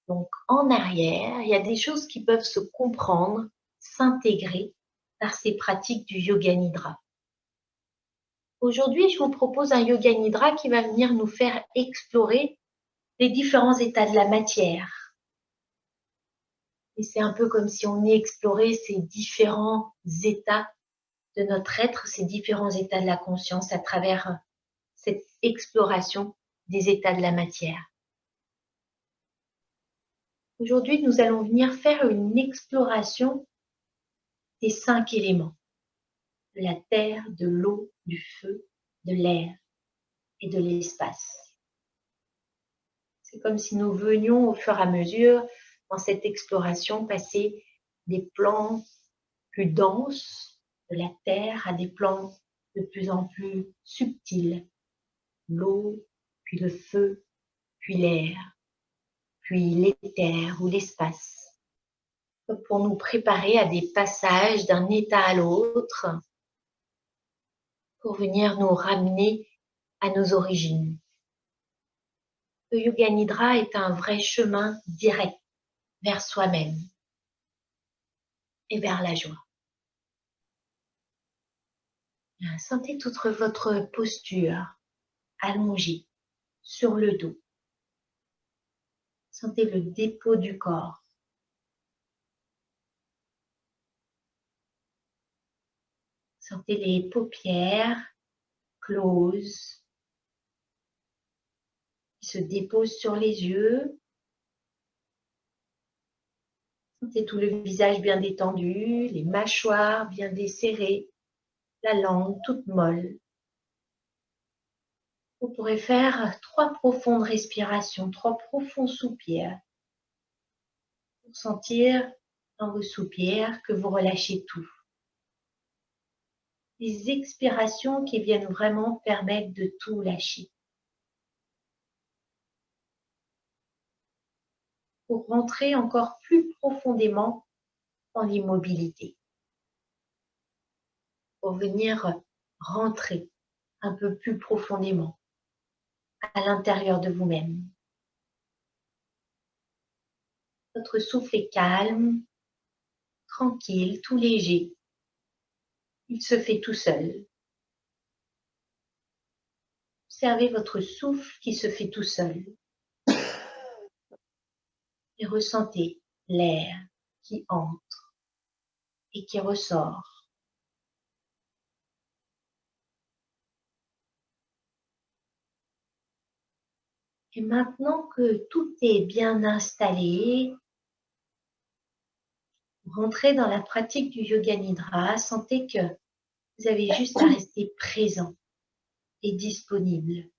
Donc en arrière, il y a des choses qui peuvent se comprendre, s'intégrer par ces pratiques du Yoga Nidra. Aujourd'hui, je vous propose un Yoga Nidra qui va venir nous faire explorer les différents états de la matière. Et c'est un peu comme si on explorait ces différents états de notre être, ces différents états de la conscience à travers cette exploration des états de la matière. Aujourd'hui, nous allons venir faire une exploration des 5 éléments, de la terre, de l'eau, du feu, de l'air et de l'espace. C'est comme si nous venions au fur et à mesure dans cette exploration passer des plans plus denses de la terre à des plans de plus en plus subtils, l'eau, puis le feu, puis l'air, puis l'éther ou l'espace, pour nous préparer à des passages d'un état à l'autre, pour venir nous ramener à nos origines. Le Yoga Nidra est un vrai chemin direct vers soi-même et vers la joie. Sentez toute votre posture allongée sur le dos. Sentez le dépôt du corps. Sentez les paupières closes qui se déposent sur les yeux. Sentez tout le visage bien détendu, les mâchoires bien desserrées, la langue toute molle. Vous pourrez faire 3 profondes respirations, 3 profonds soupirs pour sentir dans vos soupirs que vous relâchez tout. Des expirations qui viennent vraiment permettre de tout lâcher. Pour rentrer encore plus profondément dans l'immobilité. Pour venir rentrer un peu plus profondément à l'intérieur de vous-même. Votre souffle est calme, tranquille, tout léger. Il se fait tout seul. Observez votre souffle qui se fait tout seul. Et ressentez l'air qui entre et qui ressort. Et maintenant que tout est bien installé, rentrez dans la pratique du Yoga Nidra. Sentez que vous avez juste à rester présent et disponible.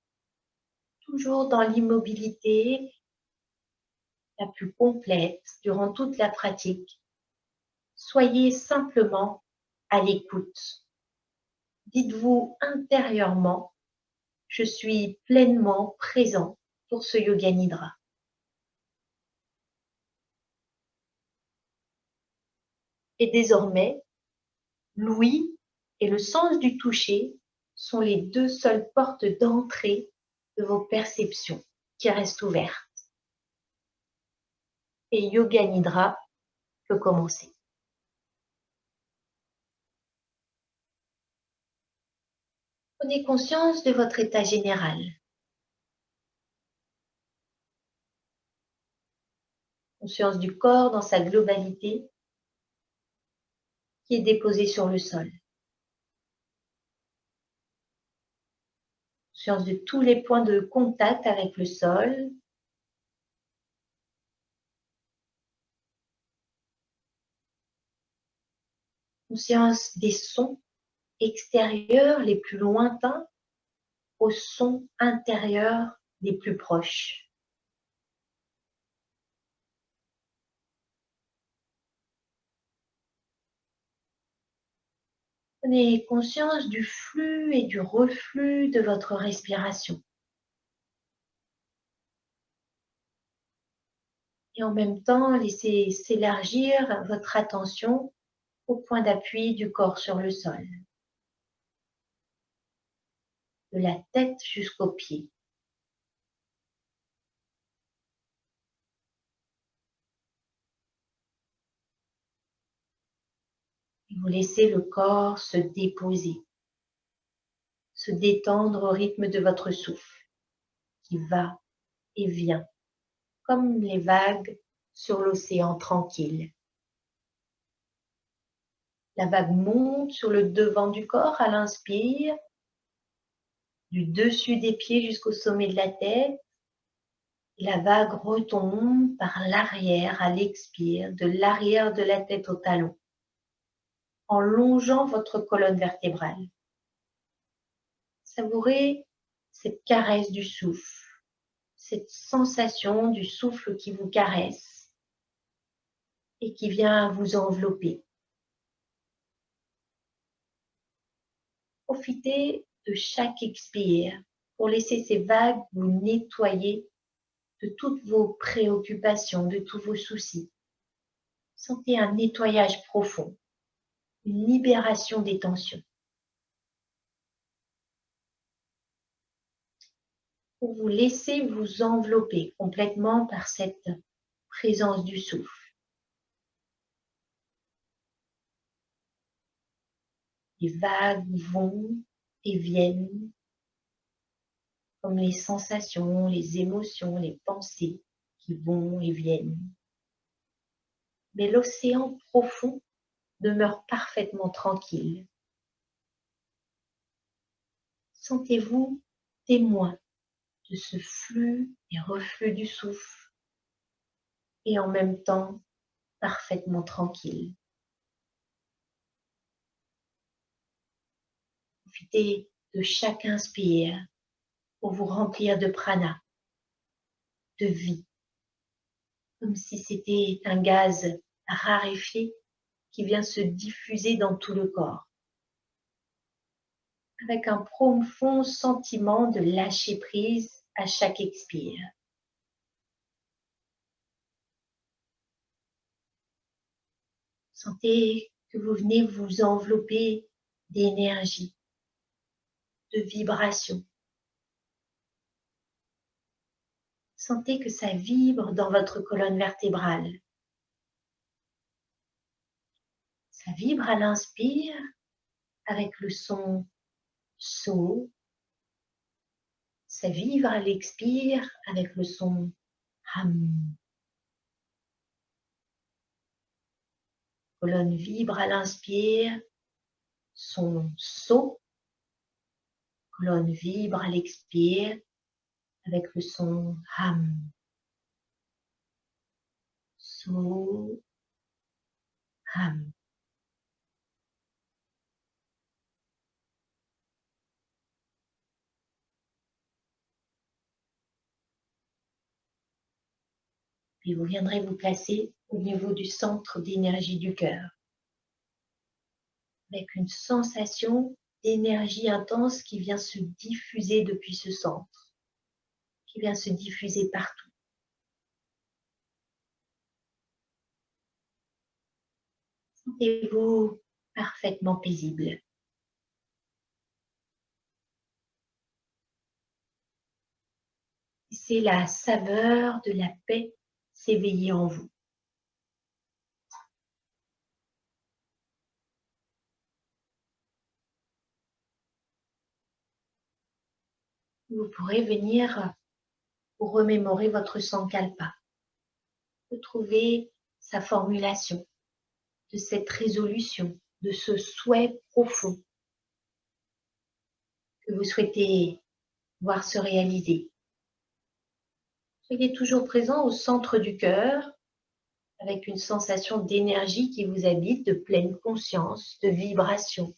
Toujours dans l'immobilité la plus complète durant toute la pratique. Soyez simplement à l'écoute. Dites-vous intérieurement, je suis pleinement présent pour ce Yoga Nidra. Et désormais, l'ouïe et le sens du toucher sont les 2 seules portes d'entrée de vos perceptions qui restent ouvertes. Et Yoga Nidra peut commencer. Prenez conscience de votre état général. Conscience du corps dans sa globalité qui est déposé sur le sol. Conscience de tous les points de contact avec le sol. Conscience des sons extérieurs les plus lointains aux sons intérieurs les plus proches. Prenez conscience du flux et du reflux de votre respiration. Et en même temps, laissez s'élargir votre attention au point d'appui du corps sur le sol. De la tête jusqu'aux pieds. Vous laissez le corps se déposer, se détendre au rythme de votre souffle, qui va et vient, comme les vagues sur l'océan tranquille. La vague monte sur le devant du corps à l'inspire, du dessus des pieds jusqu'au sommet de la tête. Et la vague retombe par l'arrière à l'expire, de l'arrière de la tête au talon, en longeant votre colonne vertébrale. Savourez cette caresse du souffle, cette sensation du souffle qui vous caresse et qui vient vous envelopper. Profitez de chaque expire pour laisser ces vagues vous nettoyer de toutes vos préoccupations, de tous vos soucis. Sentez un nettoyage profond, une libération des tensions. Pour vous laisser vous envelopper complètement par cette présence du souffle. Les vagues vont et viennent comme les sensations, les émotions, les pensées qui vont et viennent. Mais l'océan profond demeure parfaitement tranquille. Sentez-vous témoin de ce flux et reflux du souffle et en même temps parfaitement tranquille. Profitez de chaque inspire pour vous remplir de prana, de vie, comme si c'était un gaz raréfié qui vient se diffuser dans tout le corps, avec un profond sentiment de lâcher prise à chaque expire. Sentez que vous venez vous envelopper d'énergie, de vibration. Sentez que ça vibre dans votre colonne vertébrale. Ça vibre à l'inspire avec le son So. Ça vibre à l'expire avec le son Ham. Colonne vibre à l'inspire, son So. Colonne vibre à l'expire avec le son Ham. So, Ham. Puis vous viendrez vous placer au niveau du centre d'énergie du cœur, avec une sensation d'énergie intense qui vient se diffuser depuis ce centre, qui vient se diffuser partout. Sentez-vous parfaitement paisible. C'est la saveur de la paix s'éveiller en vous. Vous pourrez venir vous remémorer votre sankalpa, retrouver sa formulation de cette résolution, de ce souhait profond que vous souhaitez voir se réaliser. Soyez toujours présent au centre du cœur avec une sensation d'énergie qui vous habite, de pleine conscience, de vibration.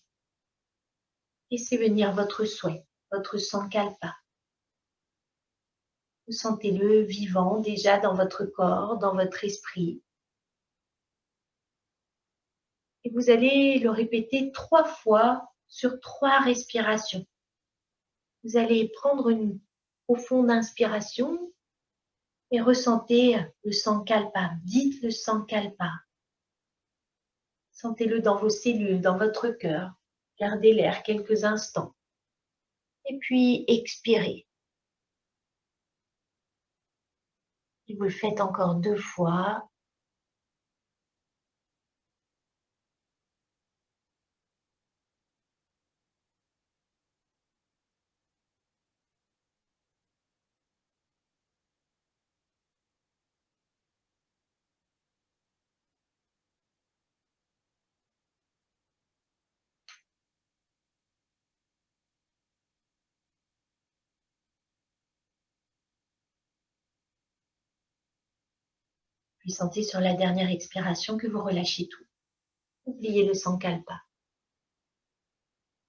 Laissez venir votre souhait, votre sankalpa. Vous sentez-le vivant déjà dans votre corps, dans votre esprit. Et vous allez le répéter 3 fois sur 3 respirations. Vous allez prendre une profonde inspiration et ressentez le sankalpa. Dites le sankalpa. Sentez-le dans vos cellules, dans votre cœur. Gardez l'air quelques instants. Et puis expirez. Et vous le faites encore 2 fois. Puis sentez sur la dernière expiration que vous relâchez tout. Oubliez le sankalpa.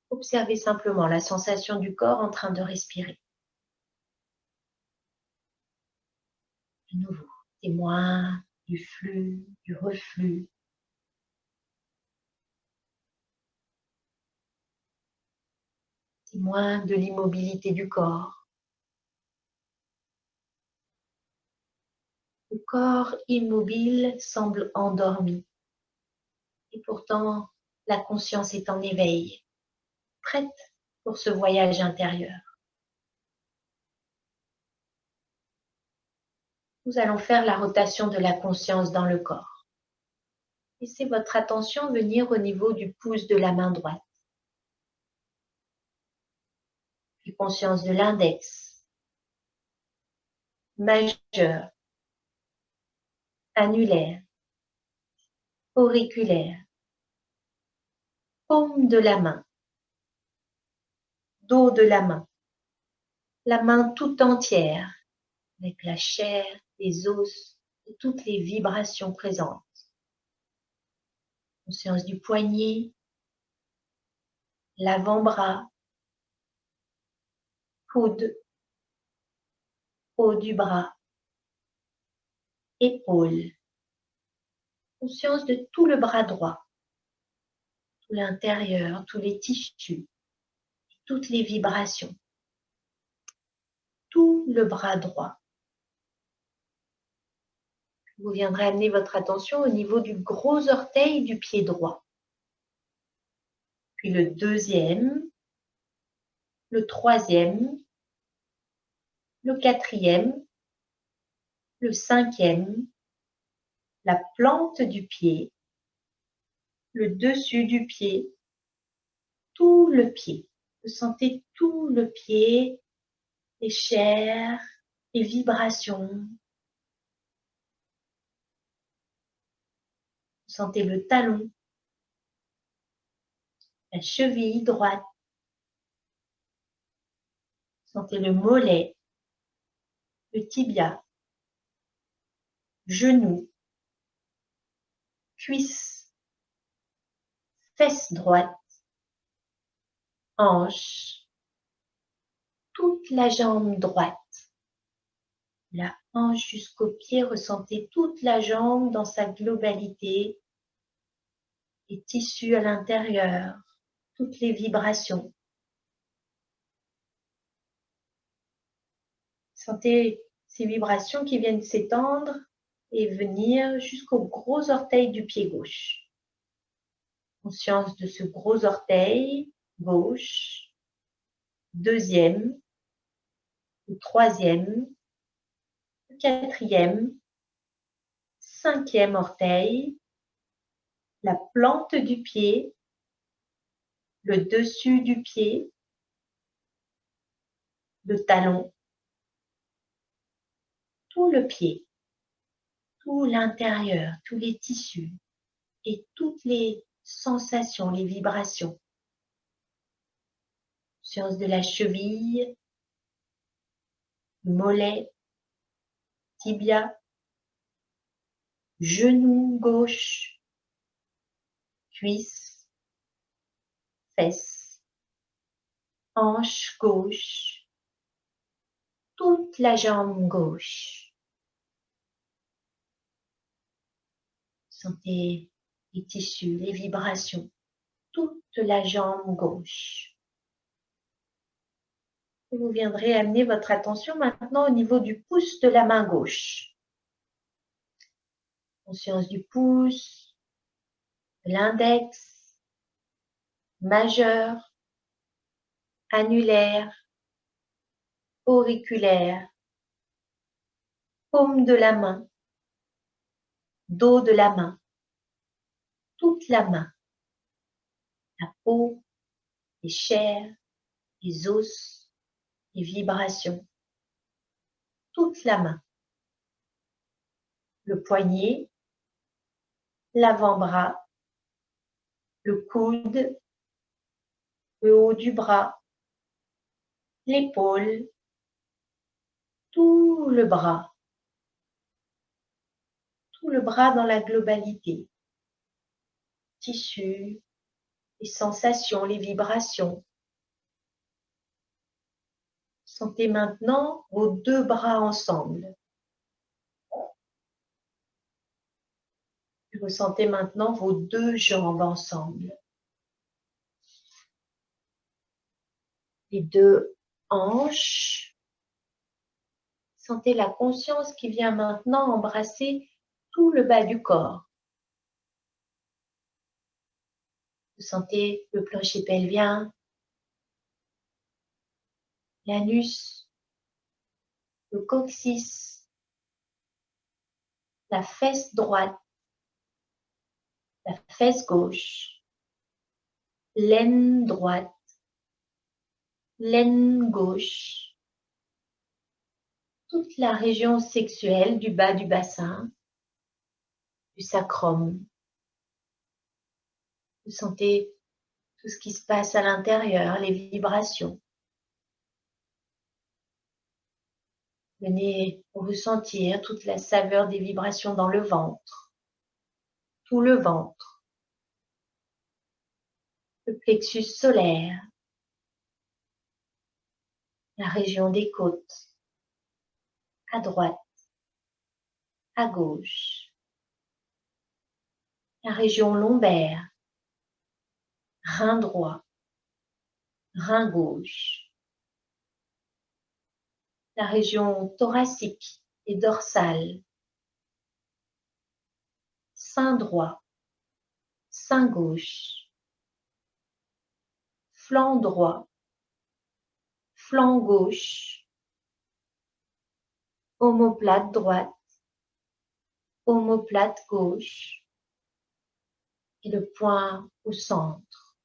Observez simplement la sensation du corps en train de respirer. De nouveau, témoin du flux, du reflux. Témoin de l'immobilité du corps. Le corps immobile semble endormi. Et pourtant, la conscience est en éveil, prête pour ce voyage intérieur. Nous allons faire la rotation de la conscience dans le corps. Laissez votre attention venir au niveau du pouce de la main droite. Puis conscience de l'index, majeur, annulaire, auriculaire, paume de la main, dos de la main tout entière, avec la chair, les os et toutes les vibrations présentes. Conscience du poignet, l'avant-bras, coude, haut du bras, épaules. Conscience de tout le bras droit, tout l'intérieur, tous les tissus, toutes les vibrations. Tout le bras droit. Vous viendrez amener votre attention au niveau du gros orteil du pied droit. Puis le deuxième, le troisième, le quatrième, le cinquième, la plante du pied, le dessus du pied, tout le pied. Vous sentez tout le pied, les chairs, les vibrations. Vous sentez le talon, la cheville droite. Vous sentez le mollet, le tibia, genou, cuisse, fesse droite, hanche, toute la jambe droite. La hanche jusqu'au pied, ressentez toute la jambe dans sa globalité, les tissus à l'intérieur, toutes les vibrations. Sentez ces vibrations qui viennent s'étendre et venir jusqu'au gros orteil du pied gauche. Conscience de ce gros orteil gauche, deuxième, le troisième, le quatrième, cinquième orteil, la plante du pied, le dessus du pied, le talon, tout le pied, tout l'intérieur, tous les tissus et toutes les sensations, les vibrations. Conscience de la cheville, mollet, tibia, genou gauche, cuisse, fesse, hanche gauche, toute la jambe gauche. Sentez les tissus, les vibrations, toute la jambe gauche. Et vous viendrez amener votre attention maintenant au niveau du pouce de la main gauche. Conscience du pouce, de l'index, majeur, annulaire, auriculaire, paume de la main, dos de la main, toute la main, la peau, les chairs, les os, les vibrations, toute la main, le poignet, l'avant-bras, le coude, le haut du bras, l'épaule, tout le bras dans la globalité, tissus, les sensations, les vibrations. Sentez maintenant vos deux bras ensemble. Ressentez maintenant vos deux jambes ensemble. Les deux hanches. Sentez la conscience qui vient maintenant embrasser tout le bas du corps. Vous sentez le plancher pelvien, l'anus, le coccyx, la fesse droite, la fesse gauche, l'aine droite, l'aine gauche, toute la région sexuelle du bas du bassin, du sacrum. Vous sentez tout ce qui se passe à l'intérieur, les vibrations. Venez ressentir toute la saveur des vibrations dans le ventre, tout le ventre, le plexus solaire, la région des côtes, à droite, à gauche. La région lombaire, rein droit, rein gauche. La région thoracique et dorsale, sein droit, sein gauche, flanc droit, flanc gauche, omoplate droite, omoplate gauche et le point au centre.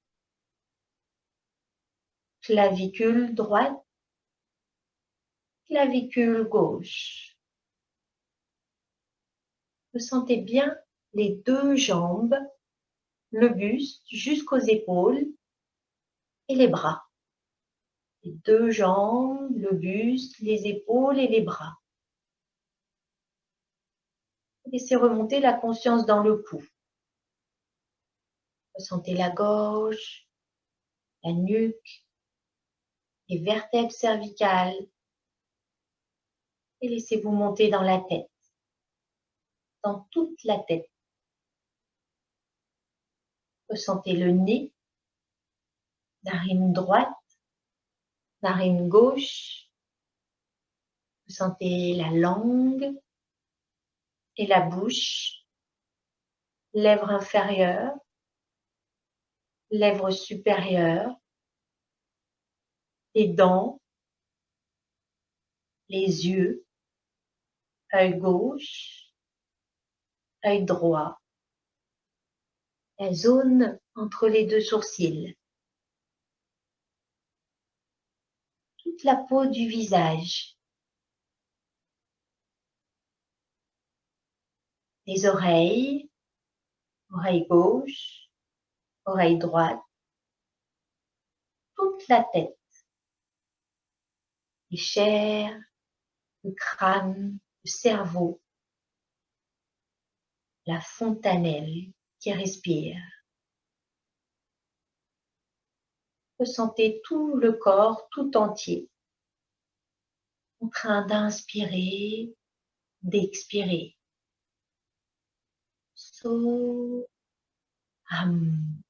Clavicule droite, clavicule gauche. Vous sentez bien les deux jambes, le buste jusqu'aux épaules et les bras. Les deux jambes, le buste, les épaules et les bras. Laissez remonter la conscience dans le cou. Ressentez la gorge, la nuque, les vertèbres cervicales et laissez-vous monter dans la tête, dans toute la tête. Ressentez le nez, narine droite, narine gauche. Ressentez la langue et la bouche, lèvres inférieures, lèvres supérieures, les dents, les yeux, œil gauche, œil droit, la zone entre les deux sourcils, toute la peau du visage, les oreilles, oreille gauche, oreille droite, toute la tête, les chairs, le crâne, le cerveau, la fontanelle qui respire. Ressentez tout le corps tout entier en train d'inspirer, d'expirer. So, ham.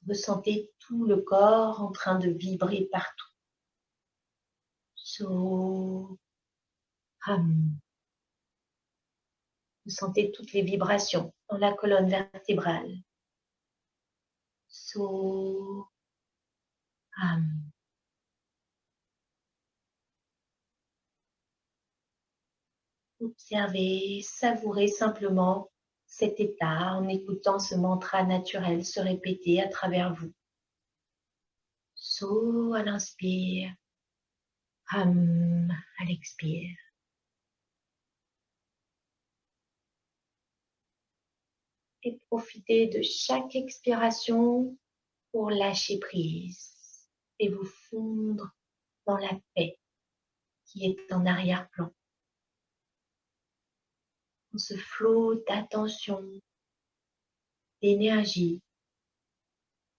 Ressentez tout le corps en train de vibrer partout. So, ham. Ressentez toutes les vibrations dans la colonne vertébrale. So, ham. Observez, savourez simplement cet état en écoutant ce mantra naturel se répéter à travers vous. So à l'inspire, ham à l'expire. Et profitez de chaque expiration pour lâcher prise et vous fondre dans la paix qui est en arrière-plan. Dans ce flot d'attention, d'énergie,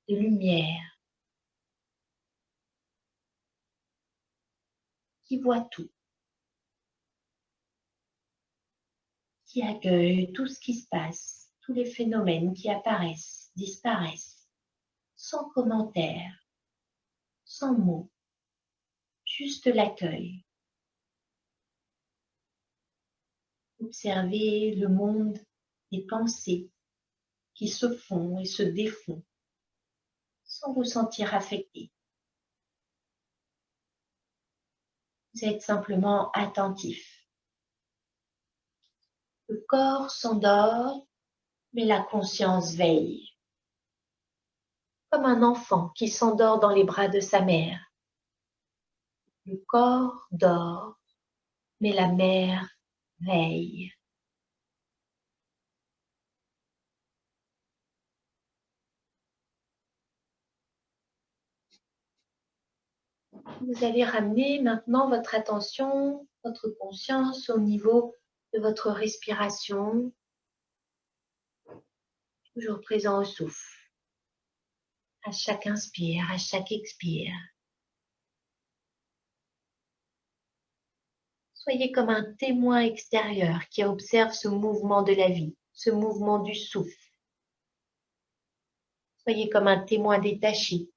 de lumière qui voit tout, qui accueille tout ce qui se passe, tous les phénomènes qui apparaissent, disparaissent, sans commentaire, sans mots, juste l'accueil. Observez le monde des pensées qui se font et se défont sans vous sentir affecté. Vous êtes simplement attentif. Le corps s'endort, mais la conscience veille. Comme un enfant qui s'endort dans les bras de sa mère. Le corps dort, mais la mère veille. Vous allez ramener maintenant votre attention, votre conscience au niveau de votre respiration, toujours présent au souffle. À chaque inspire, à chaque expire. Soyez comme un témoin extérieur qui observe ce mouvement de la vie, ce mouvement du souffle. Soyez comme un témoin détaché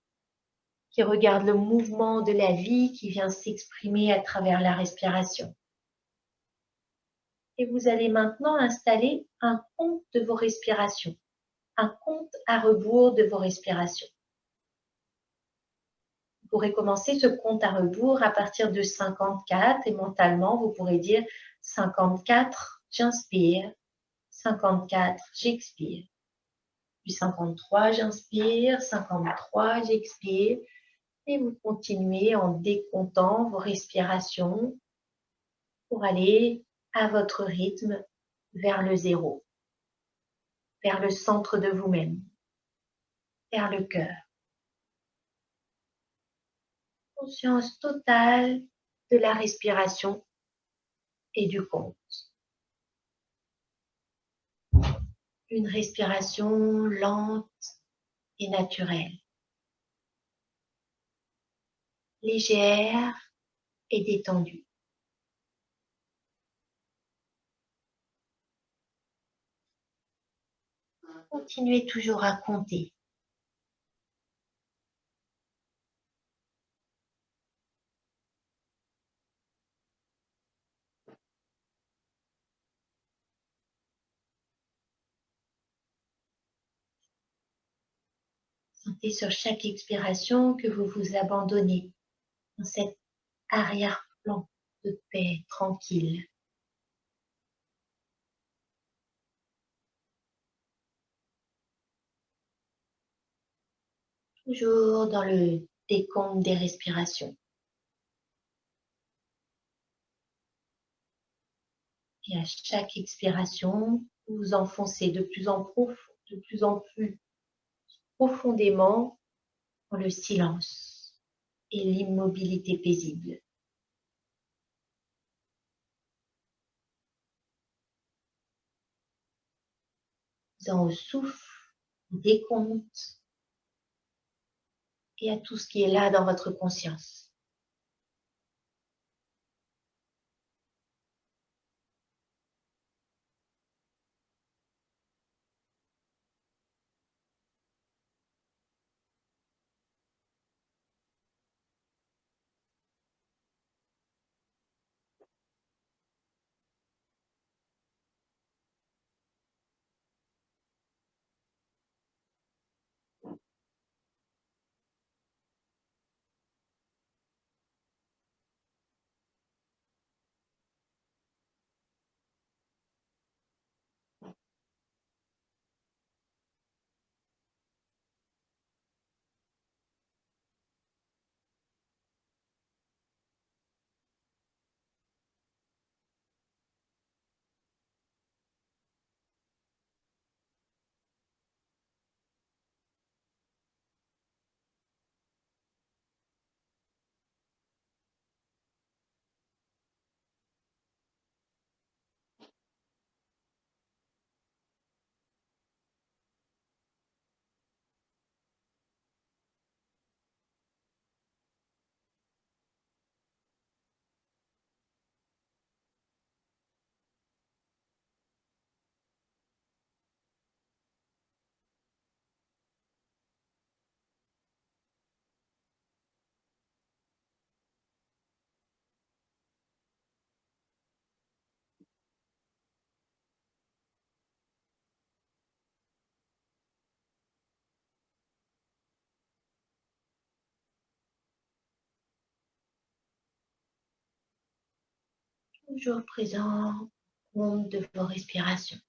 qui regarde le mouvement de la vie qui vient s'exprimer à travers la respiration. Et vous allez maintenant installer un compte de vos respirations, un compte à rebours de vos respirations. Vous pourrez commencer ce compte à rebours à partir de 54 et mentalement, vous pourrez dire 54, j'inspire, 54, j'expire. Puis 53, j'inspire, 53, j'expire. Et vous continuez en décomptant vos respirations pour aller à votre rythme vers le zéro, vers le centre de vous-même, vers le cœur. Conscience totale de la respiration et du compte. Une respiration lente et naturelle, légère et détendue. Continuez toujours à compter. Sentez sur chaque expiration que vous vous abandonnez dans cet arrière-plan de paix tranquille. Toujours dans le décompte des respirations. Et à chaque expiration, vous vous enfoncez de plus en plus profondément dans le silence et l'immobilité paisible. Au souffle, au décompte et à tout ce qui est là dans votre conscience. Toujours présent au compte de vos respirations.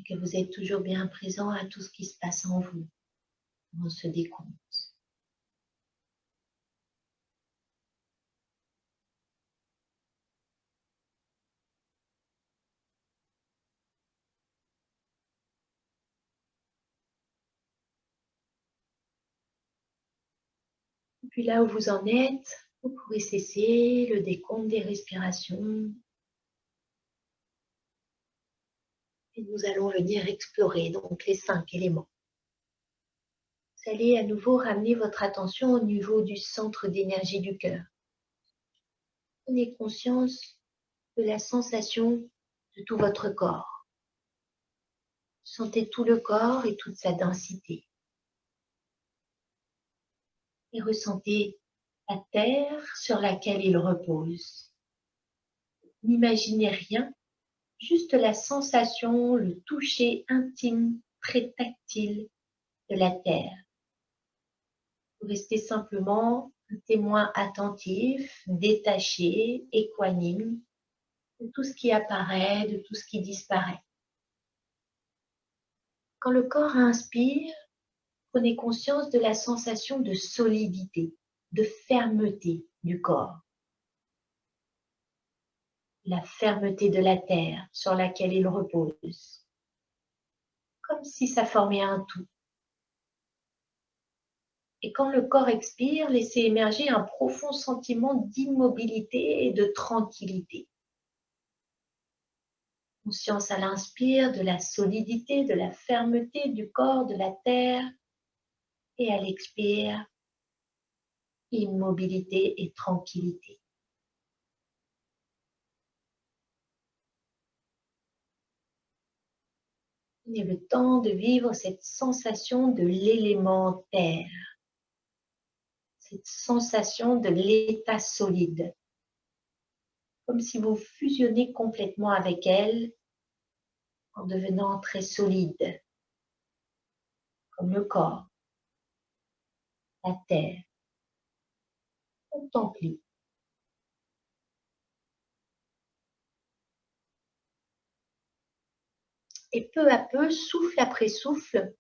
et que vous êtes toujours bien présent à tout ce qui se passe en vous dans ce décompte. Et puis là où vous en êtes, vous pourrez cesser le décompte des respirations. Et nous allons venir explorer donc les 5 éléments. Vous allez à nouveau ramener votre attention au niveau du centre d'énergie du cœur. Prenez conscience de la sensation de tout votre corps. Sentez tout le corps et toute sa densité. Et ressentez la terre sur laquelle il repose. N'imaginez rien, juste la sensation, le toucher intime, très tactile de la terre. Vous restez simplement un témoin attentif, détaché, équanime de tout ce qui apparaît, de tout ce qui disparaît. Quand le corps inspire, prenez conscience de la sensation de solidité, de fermeté du corps. La fermeté de la terre sur laquelle il repose. Comme si ça formait un tout. Et quand le corps expire, laissez émerger un profond sentiment d'immobilité et de tranquillité. Conscience à l'inspire de la solidité, de la fermeté du corps, de la terre. Et à l'expire, immobilité et tranquillité. Prenez le temps de vivre cette sensation de l'élément terre. Cette sensation de l'état solide. Comme si vous fusionnez complètement avec elle en devenant très solide. Comme le corps, la terre. Contemplez. Et peu à peu, souffle après souffle,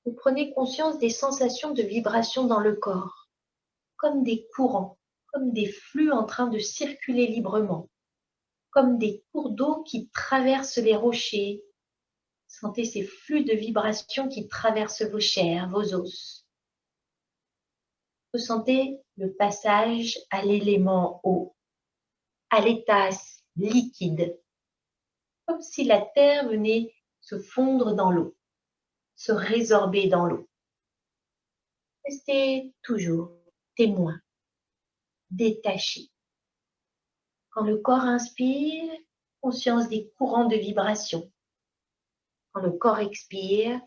vous prenez conscience des sensations de vibration dans le corps, comme des courants, comme des flux en train de circuler librement, comme des cours d'eau qui traversent les rochers. Sentez ces flux de vibrations qui traversent vos chairs, vos os. Ressentez le passage à l'élément eau, à l'état liquide, comme si la terre venait se fondre dans l'eau, se résorber dans l'eau. Restez toujours témoin, détaché. Quand le corps inspire, conscience des courants de vibration. Quand le corps expire,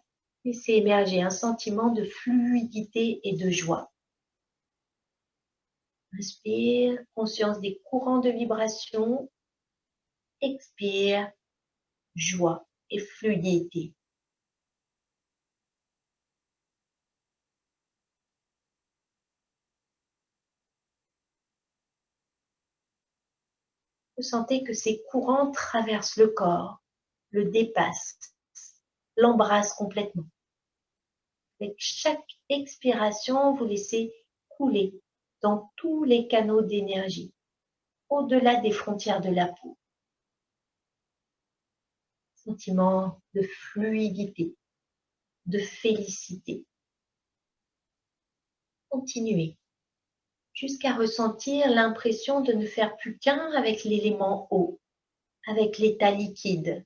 laissez émerger un sentiment de fluidité et de joie. Inspire, conscience des courants de vibration. Expire, joie et fluidité. Vous sentez que ces courants traversent le corps, le dépassent, l'embrassent complètement. Avec chaque expiration, vous laissez couler dans tous les canaux d'énergie, au-delà des frontières de la peau. Sentiment de fluidité, de félicité. Continuez jusqu'à ressentir l'impression de ne faire plus qu'un avec l'élément eau, avec l'état liquide.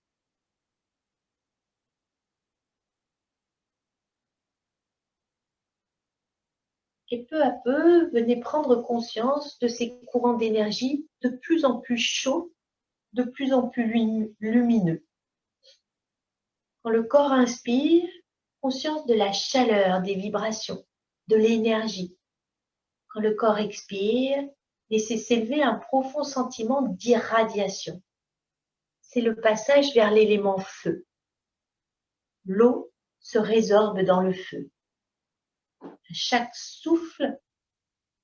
Et peu à peu, venez prendre conscience de ces courants d'énergie de plus en plus chauds, de plus en plus lumineux. Quand le corps inspire, conscience de la chaleur des vibrations, de l'énergie. Quand le corps expire, laissez s'élever un profond sentiment d'irradiation. C'est le passage vers l'élément feu. L'eau se résorbe dans le feu. À chaque souffle,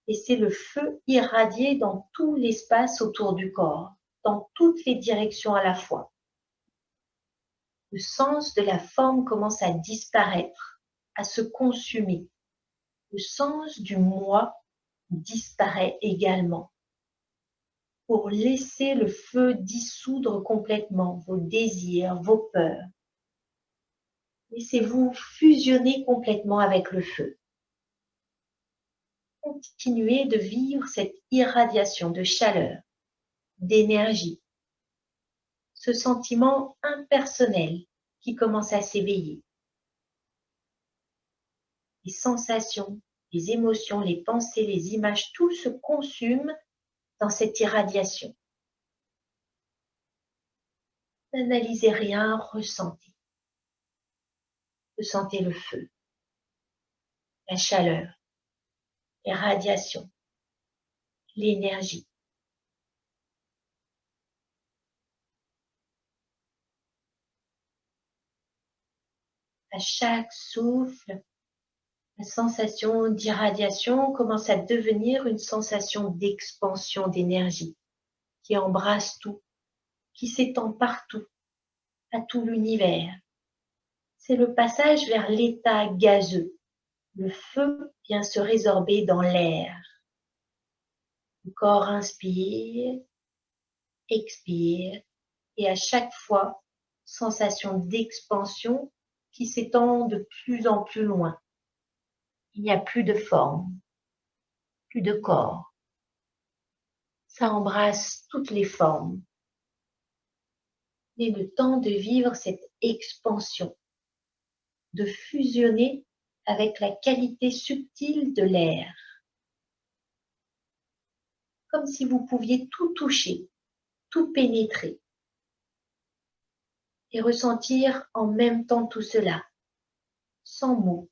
laissez le feu irradier dans tout l'espace autour du corps, dans toutes les directions à la fois. Le sens de la forme commence à disparaître, à se consumer. Le sens du moi disparaît également pour laisser le feu dissoudre complètement vos désirs, vos peurs. Laissez-vous fusionner complètement avec le feu. Continuez de vivre cette irradiation de chaleur, d'énergie, ce sentiment impersonnel qui commence à s'éveiller. Les sensations, les émotions, les pensées, les images, tout se consume dans cette irradiation. N'analysez rien, ressentez. Ressentez le feu, la chaleur, les radiations, l'énergie. À chaque souffle, la sensation d'irradiation commence à devenir une sensation d'expansion d'énergie qui embrasse tout, qui s'étend partout, à tout l'univers. C'est le passage vers l'état gazeux. Le feu vient se résorber dans l'air. Le corps inspire, expire, et à chaque fois, sensation d'expansion qui s'étend de plus en plus loin. Il n'y a plus de forme, plus de corps. Ça embrasse toutes les formes. Mais le temps de vivre cette expansion, de fusionner avec la qualité subtile de l'air. Comme si vous pouviez tout toucher, tout pénétrer. Et ressentir en même temps tout cela, sans mots,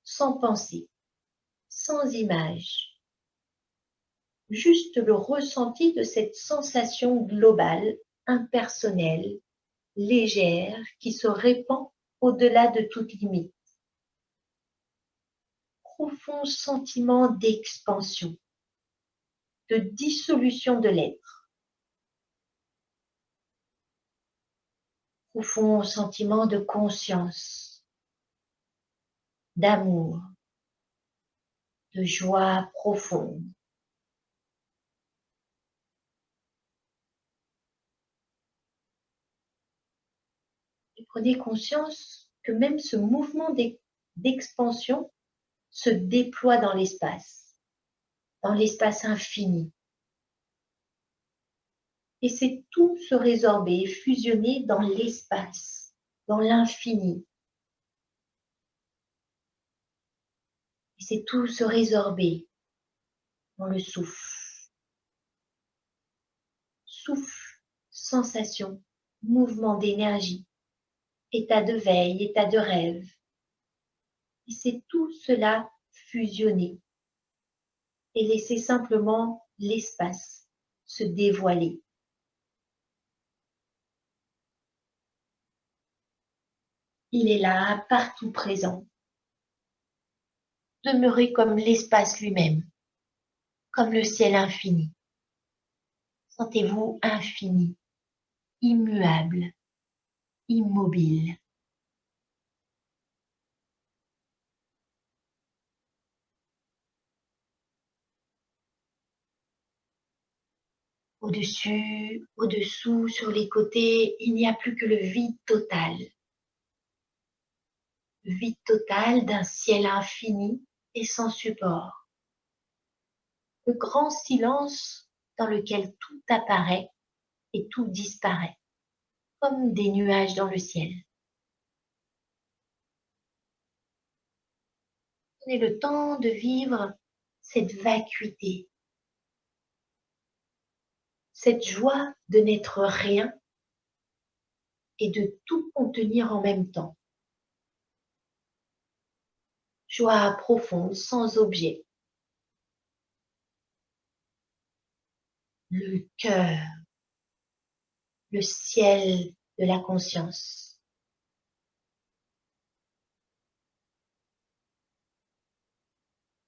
sans pensée, sans image. Juste le ressenti de cette sensation globale, impersonnelle, légère, qui se répand au-delà de toute limite. Profond sentiment d'expansion, de dissolution de l'être. Profond sentiment de conscience, d'amour, de joie profonde. Et prenez conscience que même ce mouvement d'expansion se déploie dans l'espace infini. Et c'est tout se résorber, fusionner dans l'espace, dans l'infini. Et c'est tout se résorber dans le souffle. Souffle, sensation, mouvement d'énergie, état de veille, état de rêve. Et c'est tout cela fusionner et laisser simplement l'espace se dévoiler. Il est là, partout présent. Demeurez comme l'espace lui-même, comme le ciel infini. Sentez-vous infini, immuable, immobile. Au-dessus, au-dessous, sur les côtés, il n'y a plus que le vide total. Le vide total d'un ciel infini et sans support. Le grand silence dans lequel tout apparaît et tout disparaît, comme des nuages dans le ciel. Prenez le temps de vivre cette vacuité, cette joie de n'être rien et de tout contenir en même temps. Joie profonde, sans objet. Le cœur, le ciel de la conscience.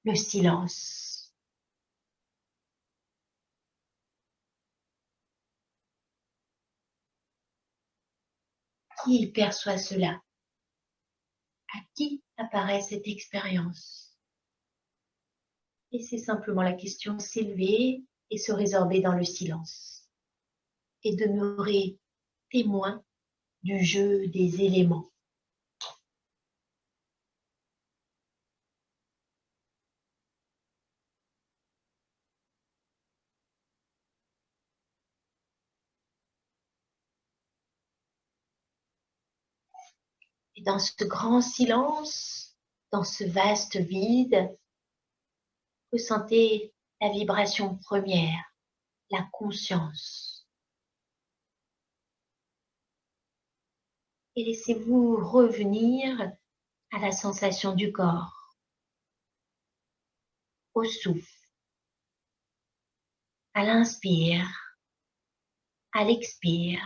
Le silence. Qui perçoit cela? À qui apparaît cette expérience? Laissez simplement la question s'élever et se résorber dans le silence. Et demeurer témoin du jeu des éléments. Et dans ce grand silence, dans ce vaste vide, ressentez la vibration première, la conscience. Et laissez-vous revenir à la sensation du corps, au souffle, à l'inspire, à l'expire.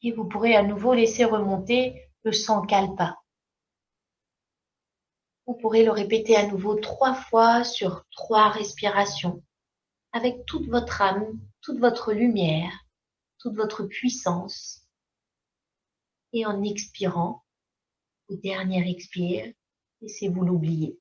Et vous pourrez à nouveau laisser remonter le Sankalpa. Vous pourrez le répéter à nouveau 3 fois sur 3 respirations, avec toute votre âme, toute votre lumière, toute votre puissance. Et en expirant, au dernier expire, laissez-vous l'oublier.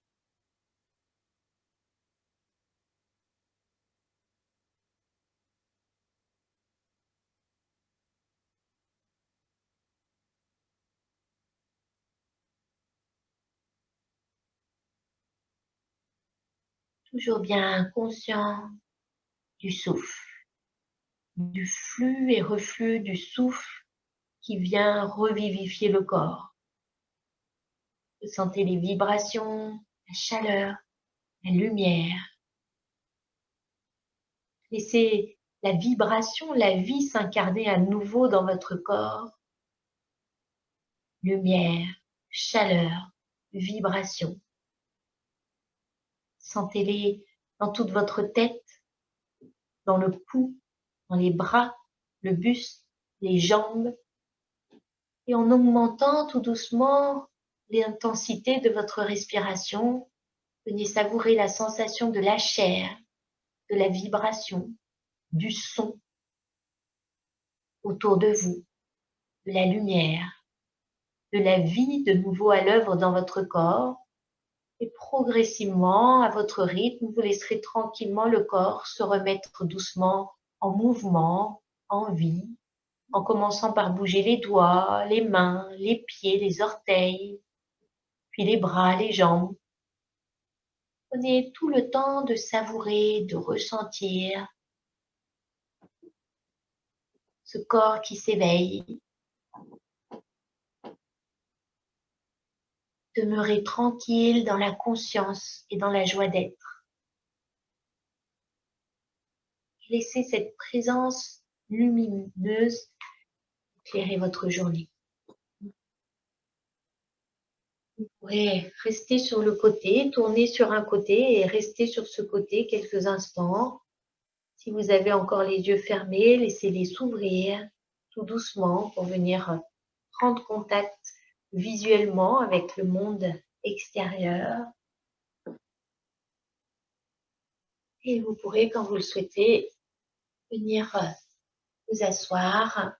Toujours bien conscient du souffle, du flux et reflux du souffle qui vient revivifier le corps. Vous sentez les vibrations, la chaleur, la lumière. Laissez la vibration, la vie s'incarner à nouveau dans votre corps. Lumière, chaleur, vibration. Sentez-les dans toute votre tête, dans le cou, dans les bras, le buste, les jambes. Et en augmentant tout doucement l'intensité de votre respiration, venez savourer la sensation de la chair, de la vibration, du son autour de vous, de la lumière, de la vie de nouveau à l'œuvre dans votre corps. Et progressivement, à votre rythme, vous laisserez tranquillement le corps se remettre doucement en mouvement, en vie, en commençant par bouger les doigts, les mains, les pieds, les orteils, puis les bras, les jambes. Prenez tout le temps de savourer, de ressentir ce corps qui s'éveille. Demeurez tranquille dans la conscience et dans la joie d'être. Laissez cette présence lumineuse éclairer votre journée. Vous pourrez rester sur le côté, tourner sur un côté et rester sur ce côté quelques instants. Si vous avez encore les yeux fermés, laissez-les s'ouvrir tout doucement pour venir prendre contact visuellement avec le monde extérieur. Et vous pourrez, quand vous le souhaitez, venir vous asseoir.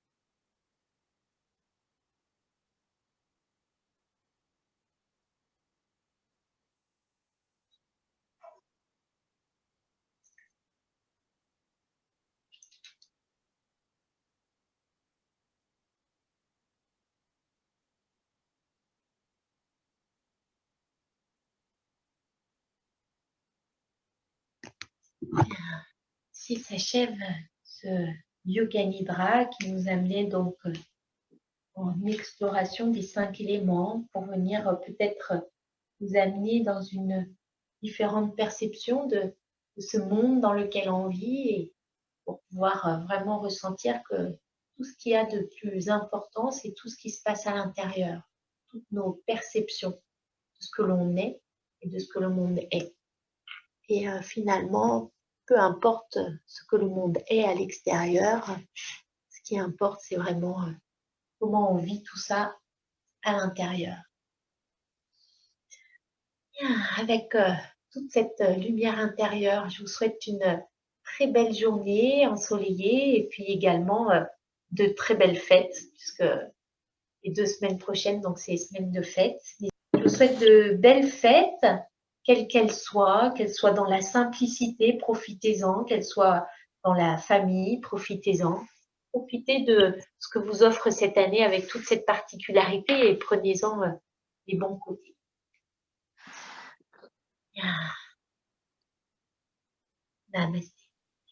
S'il s'achève ce Yoga Nidra qui nous amenait donc en exploration des 5 éléments pour venir peut-être vous amener dans une différente perception de ce monde dans lequel on vit et pour pouvoir vraiment ressentir que tout ce qu'il y a de plus important, c'est tout ce qui se passe à l'intérieur, toutes nos perceptions de ce que l'on est et de ce que le monde est. Et finalement, peu importe ce que le monde est à l'extérieur, ce qui importe, c'est vraiment comment on vit tout ça à l'intérieur. Avec toute cette lumière intérieure. Je vous souhaite une très belle journée ensoleillée et puis également de très belles fêtes, puisque les 2 semaines prochaines, donc c'est les semaines de fêtes. Je vous souhaite de belles fêtes, quelles qu'elles soient dans la simplicité, profitez-en, qu'elles soient dans la famille, profitez-en. Profitez de ce que vous offre cette année avec toute cette particularité et prenez-en les bons côtés. Ah. Namaste.